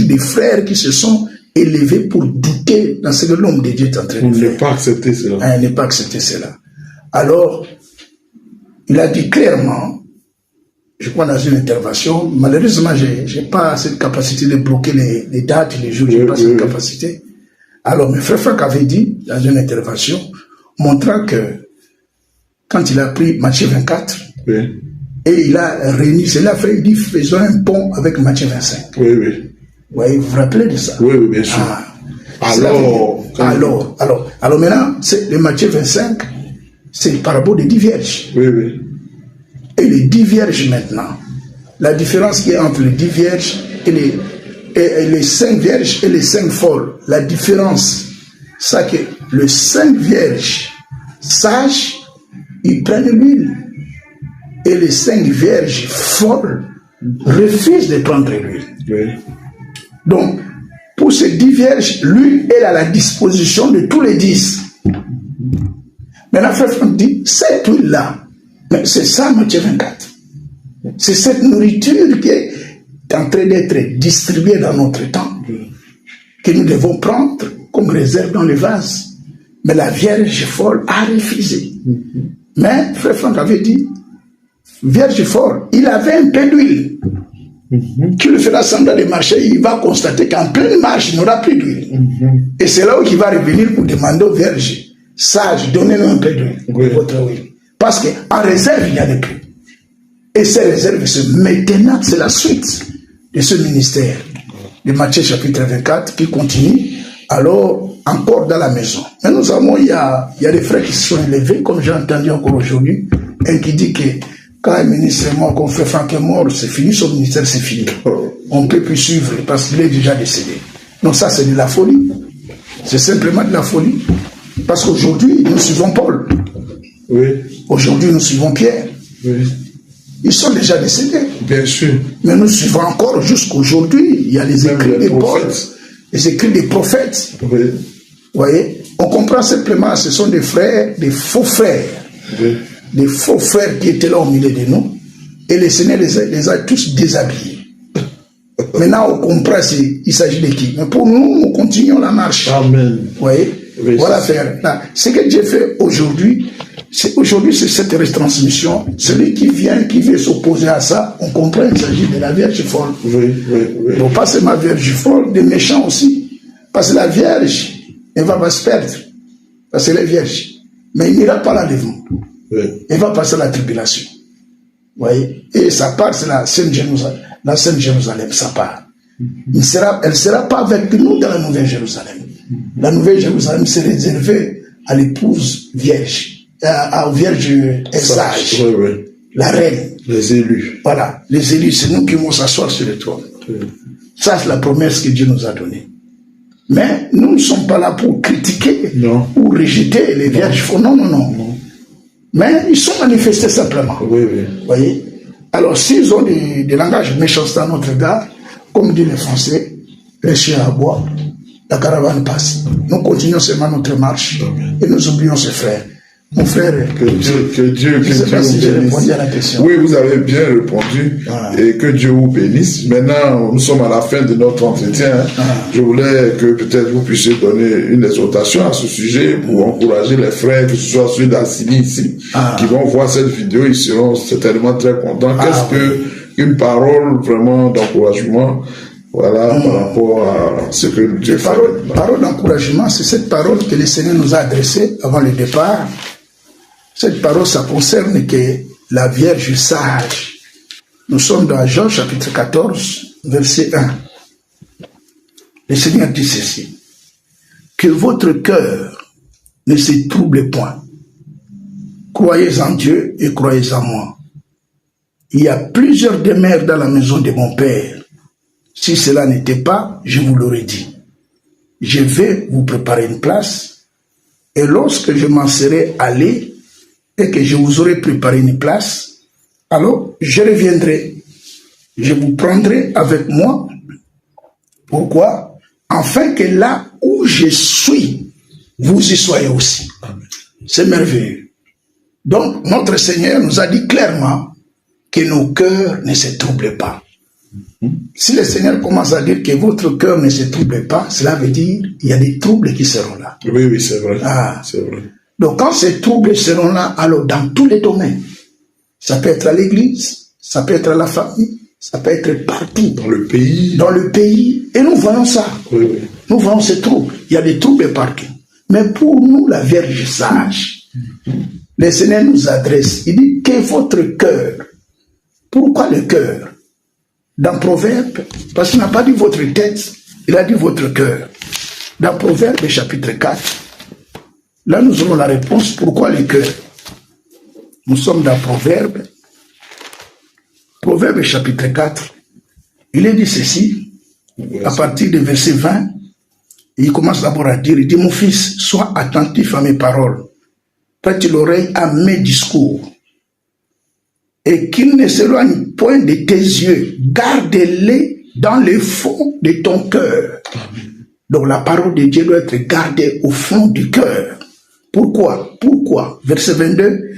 des frères qui se sont élevés pour douter dans ce que l'homme de Dieu est en train de faire. Ne pas accepter cela. Ne pas accepter cela. Alors, il a dit clairement, je crois dans une intervention, malheureusement, je n'ai pas cette capacité de bloquer les dates, les jours, je n'ai pas cette capacité. Alors, mes frères Franck avait dit, dans une intervention, montrant que quand il a pris Matthieu 24, et il a réuni cela, il dit, faisons un pont avec Matthieu 25. Oui, oui. Ouais, vous vous rappelez de ça? Oui, oui, bien sûr. Alors maintenant, le Matthieu 25, c'est le parabole des 10 vierges. Oui, oui. Et les 10 vierges maintenant, la différence qu'il y a entre les 10 vierges et les 5 vierges et les 5 folles, la différence, c'est que les 5 vierges sages, ils prennent l'huile. Et les 5 vierges folles refusent de prendre l'huile. Oui. Donc, pour ces 10 vierges, l'huile est à la disposition de tous les 10. Maintenant, Frère Franck dit, cette huile-là, c'est ça Matthieu 24. C'est cette nourriture qui est en train d'être distribuée dans notre temps, que nous devons prendre comme réserve dans les vases. Mais la Vierge folle a refusé. Mais Frère Franck avait dit, Vierge folle, il avait un peu d'huile. Qui le fera semblant dans les marchés, il va constater qu'en pleine marche, il n'aura plus d'huile. Et c'est là où il va revenir pour demander aux vierges sages, donnez-nous un peu d'huile, votre huile. Parce qu'en réserve, il y a des prix. Et ces réserves, maintenant, c'est la suite de ce ministère de Matthieu chapitre 24 qui continue, alors encore dans la maison. Mais nous avons, il y a des frères qui se sont élevés, comme j'ai entendu encore aujourd'hui, un qui dit que quand un ministre est mort, qu'on fait Franck est mort, c'est fini, son ministère c'est fini. On ne peut plus suivre parce qu'il est déjà décédé. Donc ça c'est de la folie. C'est simplement de la folie. Parce qu'aujourd'hui, nous suivons Paul. Oui. Aujourd'hui, nous suivons Pierre. Oui. Ils sont déjà décédés. Bien sûr. Mais nous suivons encore jusqu'aujourd'hui. Il y a les écrits des Paul, les écrits des prophètes. Oui. Vous voyez? On comprend simplement, ce sont des frères, des faux frères. Oui. Des faux frères qui étaient là au milieu de nous. Et le Seigneur les a tous déshabillés. Maintenant, on comprend il s'agit de qui. Mais pour nous, nous continuons la marche. Amen. Vous voyez? Oui, voilà, frère. Ce que Dieu fait aujourd'hui, c'est cette retransmission. Celui qui vient, qui veut s'opposer à ça, on comprend qu'il s'agit de la Vierge folle. Oui, oui, oui. Donc, pas seulement la Vierge folle, des méchants aussi. Parce que la Vierge, elle va pas se perdre. Parce qu'elle est Vierge. Mais il n'ira pas l'enlèvement. Oui. Elle va passer la tribulation. Vous voyez? Et ça part, c'est la Sainte Jérusalem. La Sainte Jérusalem, ça part. Elle ne sera pas avec nous dans la Nouvelle Jérusalem. La Nouvelle Jérusalem s'est réservée à l'épouse vierge. aux vierges et sages. Oui, oui. La reine. Les élus. Voilà, les élus, c'est nous qui vont s'asseoir sur le trône. Oui. Ça, c'est la promesse que Dieu nous a donnée. Mais nous ne sommes pas là pour critiquer ou rejeter les vierges. Non, non, non, non. Mais ils sont manifestés simplement. Oui, oui. Vous voyez? Alors, s'ils ont des langages méchancetés à notre égard, comme disent les Français, les chiens aboient, la caravane passe. Nous continuons seulement notre marche. Amen. Et nous oublions ses frères. Mon frère, que Dieu vous bénisse. Oui, vous avez bien répondu. Voilà. Et que Dieu vous bénisse. Maintenant, nous sommes à la fin de notre entretien. Je voulais que peut-être vous puissiez donner une exhortation à ce sujet pour encourager les frères, que ce soit ceux d'Assini ici, qui vont voir cette vidéo. Ils seront certainement très contents. Qu'est-ce qu'une parole vraiment d'encouragement? Voilà, par rapport à ce que Dieu fait. Parole d'encouragement, c'est cette parole que le Seigneur nous a adressée avant le départ. Cette parole, ça concerne que la Vierge sage. Nous sommes dans Jean chapitre 14, verset 1. Le Seigneur dit ceci. Que votre cœur ne se trouble point. Croyez en Dieu et croyez en moi. Il y a plusieurs demeures dans la maison de mon Père. Si cela n'était pas, je vous l'aurais dit. Je vais vous préparer une place. Et lorsque je m'en serai allé, et que je vous aurai préparé une place, alors je reviendrai. Je vous prendrai avec moi. Pourquoi? Afin que là où je suis, vous y soyez aussi. C'est merveilleux. Donc, notre Seigneur nous a dit clairement que nos cœurs ne se troublent pas. Si le Seigneur commence à dire que votre cœur ne se trouble pas, cela veut dire qu'il y a des troubles qui seront là. Oui, oui, c'est vrai. C'est vrai. Donc, quand ces troubles seront là, alors dans tous les domaines, ça peut être à l'église, ça peut être à la famille, ça peut être partout. Dans le pays. Dans le pays. Et nous voyons ça. Oui, oui. Nous voyons ces troubles. Il y a des troubles partout. Mais pour nous, la Vierge sage, le Seigneur nous adresse. Il dit que votre cœur. Pourquoi le cœur? Dans Proverbe, parce qu'il n'a pas dit votre tête, il a dit votre cœur. Dans Proverbe chapitre 4, là, nous aurons la réponse. Pourquoi le cœur? Nous sommes dans Proverbe. Proverbe chapitre 4. Il est dit ceci, à partir du verset 20. Il commence d'abord à dire, il dit, mon fils, sois attentif à mes paroles. Prête l'oreille à mes discours. Et qu'il ne s'éloigne point de tes yeux. Garde-les dans le fond de ton cœur. Donc la parole de Dieu doit être gardée au fond du cœur. Pourquoi? Pourquoi? Verset 22.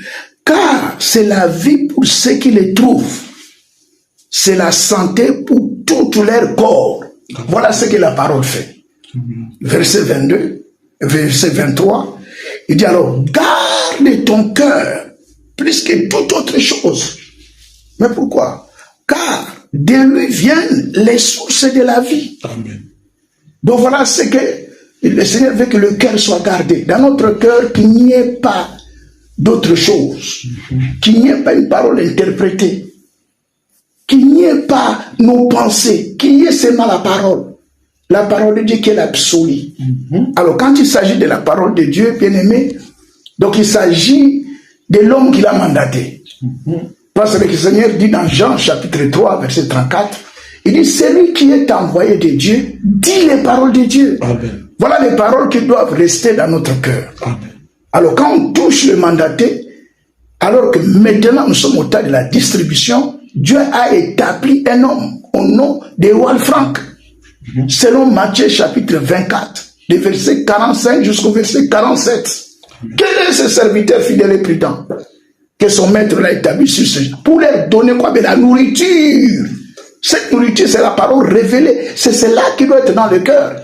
Car c'est la vie pour ceux qui les trouvent. C'est la santé pour tout leur corps. Voilà ce que la parole fait. Verset 22, verset 23. Il dit alors, garde ton cœur plus que toute autre chose. Mais pourquoi? Car de lui viennent les sources de la vie. Amen. Donc voilà ce que le Seigneur veut que le cœur soit gardé. Dans notre cœur, qu'il n'y ait pas d'autre chose. Qu'il n'y ait pas une parole interprétée. Qu'il n'y ait pas nos pensées. Qu'il y ait seulement la parole. La parole de Dieu qui est l'absolu. Alors quand il s'agit de la parole de Dieu, bien aimé, donc il s'agit de l'homme qui l'a mandaté. Parce que le Seigneur dit dans Jean chapitre 3, verset 34, il dit, celui qui est envoyé de Dieu dit les paroles de Dieu. Amen. Voilà les paroles qui doivent rester dans notre cœur. Amen. Alors quand on touche le mandaté, alors que maintenant nous sommes au temps de la distribution, Dieu a établi un homme au nom de Walfranc. Selon Matthieu chapitre 24, des versets 45 jusqu'au verset 47. Quel est ce serviteur fidèle et prudent que son maître l'a établi sur ce pour leur donner quoi? De la nourriture. Cette nourriture, c'est la parole révélée. C'est cela qui doit être dans le cœur.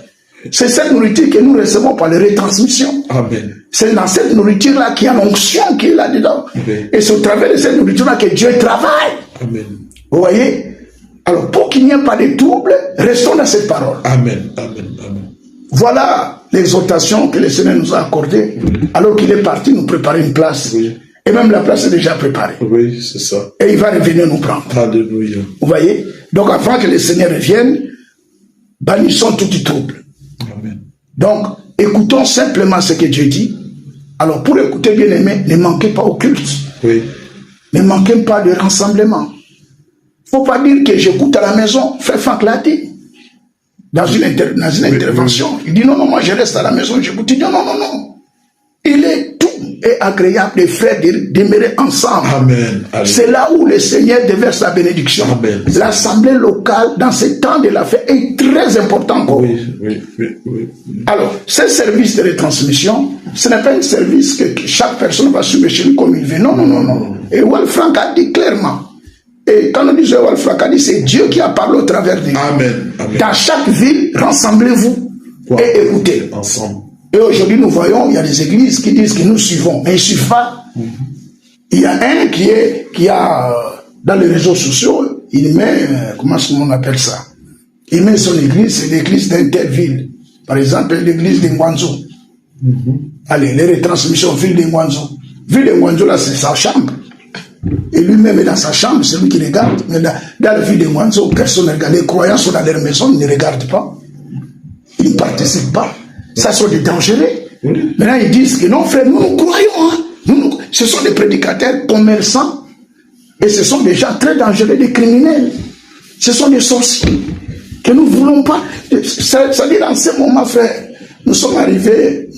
C'est cette nourriture que nous recevons par les retransmissions. Amen. C'est dans cette nourriture-là qu'il y a l'onction qui est là-dedans. Amen. Et c'est au travers de cette nourriture-là que Dieu travaille. Amen. Vous voyez? Alors, pour qu'il n'y ait pas de trouble, restons dans cette parole. Amen. Amen. Amen. Voilà l'exhortation que le Seigneur nous a accordée. Alors qu'il est parti nous préparer une place. Oui. Et même la place est déjà préparée. Oui, c'est ça. Et il va revenir nous prendre. Alléluia. Vous voyez? Donc, avant que le Seigneur revienne, bannissons tout trouble. Amen. Donc, écoutons simplement ce que Dieu dit. Alors, pour écouter bien aimé, ne manquez pas au culte. Oui. Ne manquez pas de rassemblement. Faut pas dire que j'écoute à la maison. Frère Franck l'a dit. Dans une intervention. Il dit non, non, moi je reste à la maison, j'écoute. Il dit non, non, non, non. Il est tout et agréable les frères demeurer ensemble. Amen. C'est là où le Seigneur déverse la bénédiction. L'assemblée locale dans ce temps de la fête est très important. Oui, oui, oui, oui. Alors, ce service de retransmission, ce n'est pas un service que chaque personne va suivre chez lui comme il veut. Non, non, non, non. Et Walfranc a dit clairement. Et quand on dit Walfranc a dit, c'est Dieu qui a parlé au travers de lui. Amen. Amen. Dans chaque ville, rassemblez-vous et écoutez. Ensemble. Et aujourd'hui, nous voyons, il y a des églises qui disent que nous suivons, mais ils ne suivent pas. Il y a un qui a, dans les réseaux sociaux, il met, comment est-ce qu'on appelle ça? Il met son église, c'est l'église d'une telle ville. Par exemple, l'église de Ngwanzo. Allez, les retransmissions, ville de Ngwanzo. Ville de Ngwanzo, là, c'est sa chambre. Et lui-même est dans sa chambre, c'est lui qui regarde. Mais dans la ville de Ngwanzo, personne ne regarde. Les croyants sont dans leur maison, ils ne regardent pas. Ils ne participent pas. Ça sont des dangereux. Maintenant, ils disent que non, frère, nous croyons. Hein. Ce sont des prédicateurs commerçants. Et ce sont des gens très dangereux, des criminels. Ce sont des sorciers que nous ne voulons pas. C'est-à-dire, en ce moment, frère, nous sommes arrivés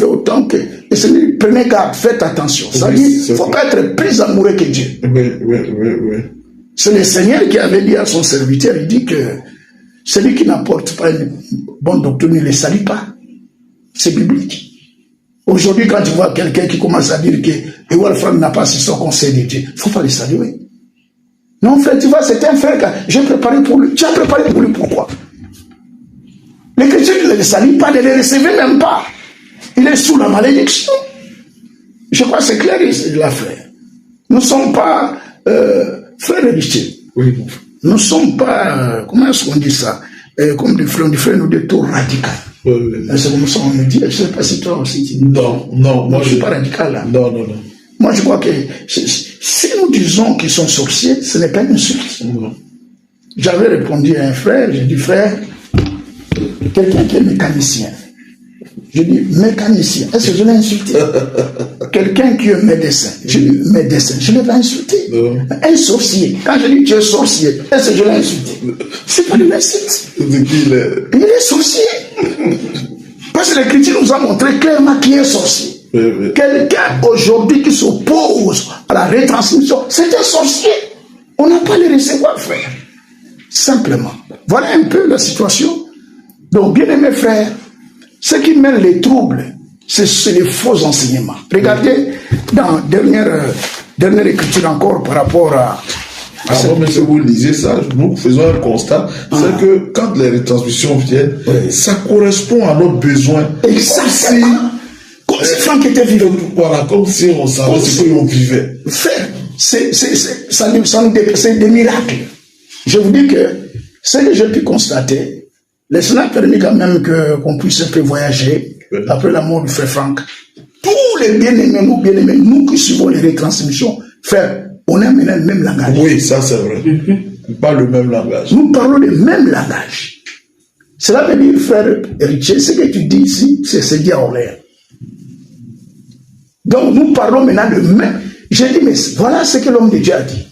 au temps que le Seigneur, prenez garde, faites attention. C'est-à-dire, il ne faut pas être plus amoureux que Dieu. Oui. C'est le Seigneur qui avait dit à son serviteur, il dit que celui qui n'apporte pas une bonne doctrine ne le salue pas. C'est biblique. Aujourd'hui, quand tu vois quelqu'un qui commence à dire que Walfranc n'a pas assisté au conseil de Dieu, il ne faut pas le saluer. Non, frère, tu vois, c'est un frère que j'ai préparé pour lui. Tu as préparé pour lui, pourquoi? Les chrétiens ne le saluent pas, ne le recevez même pas. Il est sous la malédiction. Je crois que c'est clair, la frère. Nous ne sommes pas frères religieux. Oui. Nous ne sommes pas, comment est-ce qu'on dit ça? Comme des frères, nous des taux radicaux. C'est comme ça on me dit, je ne sais pas si toi aussi tu dis. Non, moi je ne suis pas radical là. Non. Moi je crois que si nous disons qu'ils sont sorciers, ce n'est pas une insulte. J'avais répondu à un frère, j'ai dit frère, quelqu'un qui est mécanicien. Je dis mécanicien, est-ce que je l'ai insulté? Quelqu'un qui est médecin, je dis médecin, je ne l'ai pas insulté. Un sorcier, quand je dis tu es sorcier, est-ce que je l'ai insulté? C'est pas de l'insulte. Il est sorcier. Parce que l'Écriture nous a montré clairement qui est sorcier. Quelqu'un aujourd'hui qui s'oppose à la retransmission, c'est un sorcier. On n'a pas le recevoir, frère. Simplement. Voilà un peu la situation. Donc, bien aimés frères, ce qui mène les troubles, c'est les faux enseignements. Regardez dans dernière écriture encore par rapport à avant même que vous lisez ça, nous faisons un constat, c'est que quand les retransmissions viennent, ça correspond à nos besoins. Exactement. Comme si Franck était vivant. Voilà, comme si on savait ce qu'on vivait. Frère, c'est des miracles. Je vous dis que ce que j'ai pu constater, le Seigneur a permis quand même qu'on puisse un peu voyager après la mort du frère Franck. Tous les bien-aimés, nous qui suivons les retransmissions, frère, on a maintenant le même langage. Oui, ça c'est vrai. On parle le même langage. Nous parlons le même langage. Cela veut dire, frère héritier, ce que tu dis ici, c'est dit à Orléans. Donc nous parlons maintenant le même. J'ai dit, mais voilà ce que l'homme de Dieu a dit.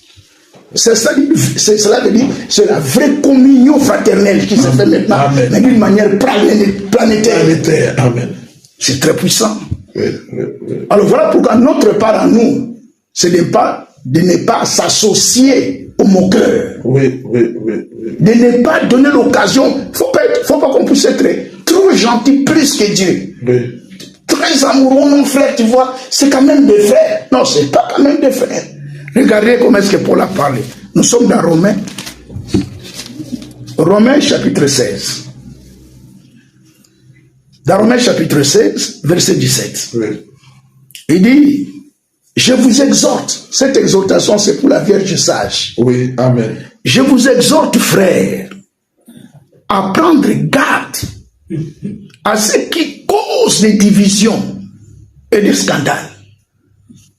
Cela veut dire, c'est la vraie communion fraternelle qui se fait maintenant, mais d'une manière planétaire. Amen. C'est très puissant. Oui. Alors voilà pourquoi notre part à nous, c'est de ne pas s'associer au moqueur. Oui. De ne pas donner l'occasion. Faut pas qu'on puisse être trop gentil plus que Dieu. Oui. Très amoureux, mon frère, tu vois, c'est quand même des frères. Non, c'est pas quand même des frères. Regardez comment est-ce que Paul a parlé. Nous sommes dans Romains. Romains chapitre 16. Dans Romains chapitre 16, verset 17. Oui. Il dit, je vous exhorte. Cette exhortation, c'est pour la Vierge sage. Oui, amen. Je vous exhorte, frères, à prendre garde à ce qui cause des divisions et des scandales.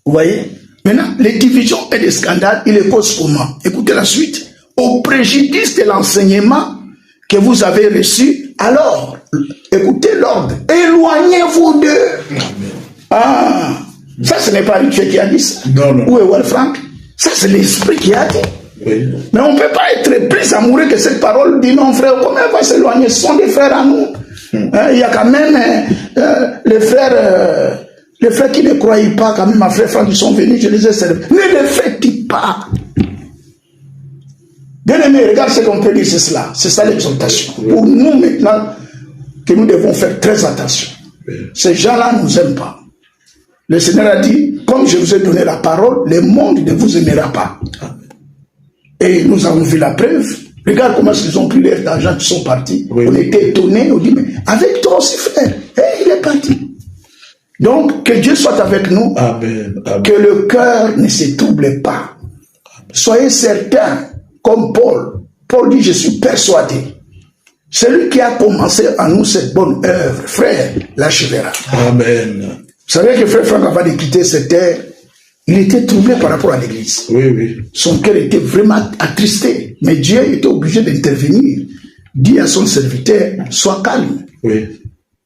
Vous voyez? Maintenant, les divisions et les scandales, ils les causent comment? Écoutez la suite. Au préjudice de l'enseignement que vous avez reçu, alors, écoutez l'ordre. Éloignez-vous d'eux. Ah, ça ce n'est pas Riche qui a dit ça. Non. Ou Ewell Frank. Ça c'est l'esprit qui a dit. Oui. Mais on ne peut pas être plus amoureux que cette parole dit non frère, comment elle va s'éloigner? Ce sont des frères à nous. Il y a quand même les frères qui ne croyaient pas, quand même, ma frère Franck, qui sont venus, je les ai servis. Ne les faites pas. Bien aimé, regarde ce qu'on peut dire, c'est cela. C'est ça l'exaltation. Oui. Pour nous maintenant, que nous devons faire très attention. Oui. Ces gens-là ne nous aiment pas. Le Seigneur a dit, comme je vous ai donné la parole, le monde ne vous aimera pas. Et nous avons vu la preuve. Regarde comment ils ont pris l'air d'argent qui sont partis. Oui. On était étonnés, on dit, mais avec toi aussi frère, il est parti. Donc, que Dieu soit avec nous. Amen. Amen. Que le cœur ne se trouble pas. Amen. Soyez certains, comme Paul. Paul dit, je suis persuadé. Celui qui a commencé en nous cette bonne œuvre, frère, l'achèvera. Amen. Vous savez que frère Franck, avant de quitter cette terre, il était troublé par rapport à l'église. Oui. Son cœur était vraiment attristé. Mais Dieu était obligé d'intervenir. Dit à son serviteur, sois calme. Oui.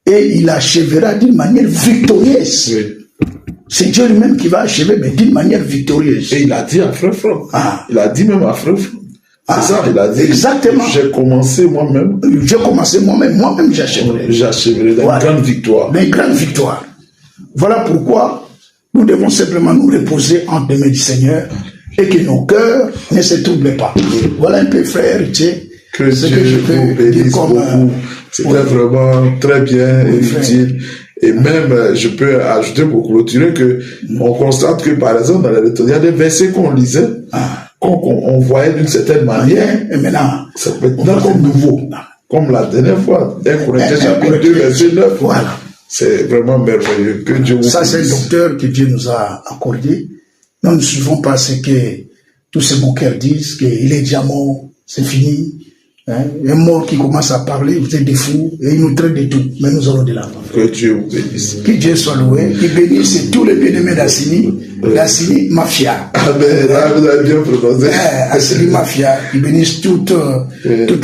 Et il achèvera d'une manière victorieuse. Oui. C'est Dieu lui-même qui va achever, mais d'une manière victorieuse. Et il a dit à frère Franck. Ah. Il a dit même à frère Franck. C'est ça, il a dit. Exactement. J'ai commencé moi-même. Moi-même j'achèverai. J'achèverai d'une grande victoire. D'une grande victoire. Voilà pourquoi nous devons simplement nous reposer entre les mains du Seigneur et que nos cœurs ne se troublent pas. Voilà un peu, frère, tu sais. Que Dieu vous bénisse beaucoup. C'était vraiment très bien et utile. Et même, je peux ajouter pour clôturer que on constate que, par exemple, dans la lecture, il y a des versets qu'on lisait, qu'on voyait d'une certaine manière. Et maintenant, ça peut être comme nouveau. Comme la dernière fois. 1 Corinthiens chapitre 2, verset 9. Voilà. C'est vraiment merveilleux. Que Dieu vous bénisse. Ça, c'est le docteur que Dieu nous a accordé. Nous ne suivons pas ce que tous ces moqueurs disent, qu'il est déjà mort, c'est fini. Un mort qui commence à parler, vous êtes des fous, et il nous traite de tout, mais nous allons de l'avant. Que Dieu vous bénisse. Que Dieu soit loué, qu'il bénisse tous les bien-aimés d'Assini, d'Assini Mafia. Amen, vous avez bien prononcé. Assini Mafia, qu'il bénisse toute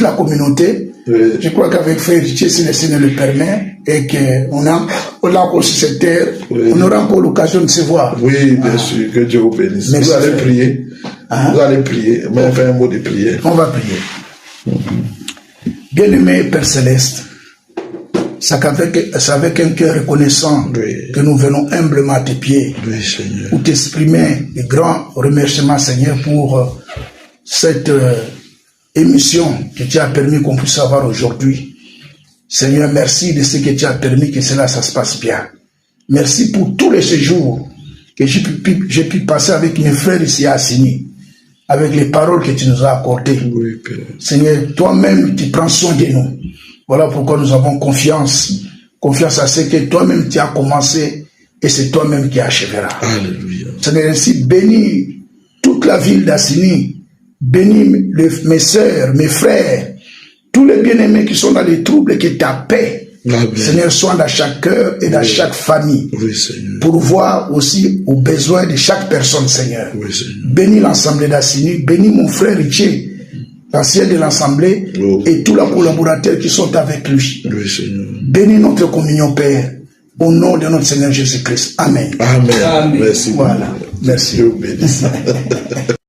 la communauté. Oui. Je crois qu'avec Frère Richie, si le Seigneur le permet, et qu'on a encore sur cette terre, on aura encore l'occasion de se voir. Oui, bien sûr, que Dieu vous bénisse. Merci, vous allez prier. Vous allez prier. On va faire un mot de prière. On va prier. Bien-aimé Père Céleste, c'est avec un cœur reconnaissant que nous venons humblement à tes pieds pour t'exprimer de grands remerciements, Seigneur, pour cette émission que tu as permis qu'on puisse avoir aujourd'hui. Seigneur, merci de ce que tu as permis que cela ça se passe bien. Merci pour tous les séjours que j'ai pu passer avec mes frères ici à Assini, avec les paroles que tu nous as accordées. Oui, Seigneur, toi-même, tu prends soin de nous. Voilà pourquoi nous avons confiance à ce que toi-même tu as commencé et c'est toi-même qui achèveras. Alléluia. Seigneur, ainsi bénis toute la ville d'Assini, bénis mes sœurs, mes frères, tous les bien-aimés qui sont dans les troubles et que ta paix, Seigneur, soit dans chaque cœur et dans chaque famille. Oui, Seigneur. Pour voir aussi aux besoins de chaque personne, Seigneur. Oui, Seigneur. Bénis l'Assemblée d'Assini, bénis mon frère Richie, l'ancien de l'Assemblée, et tous les collaborateurs qui sont avec lui. Oui, Seigneur. Bénis notre communion, Père, au nom de notre Seigneur Jésus-Christ. Amen. Amen. Amen. Merci. Voilà. Merci. Dieu bénisse.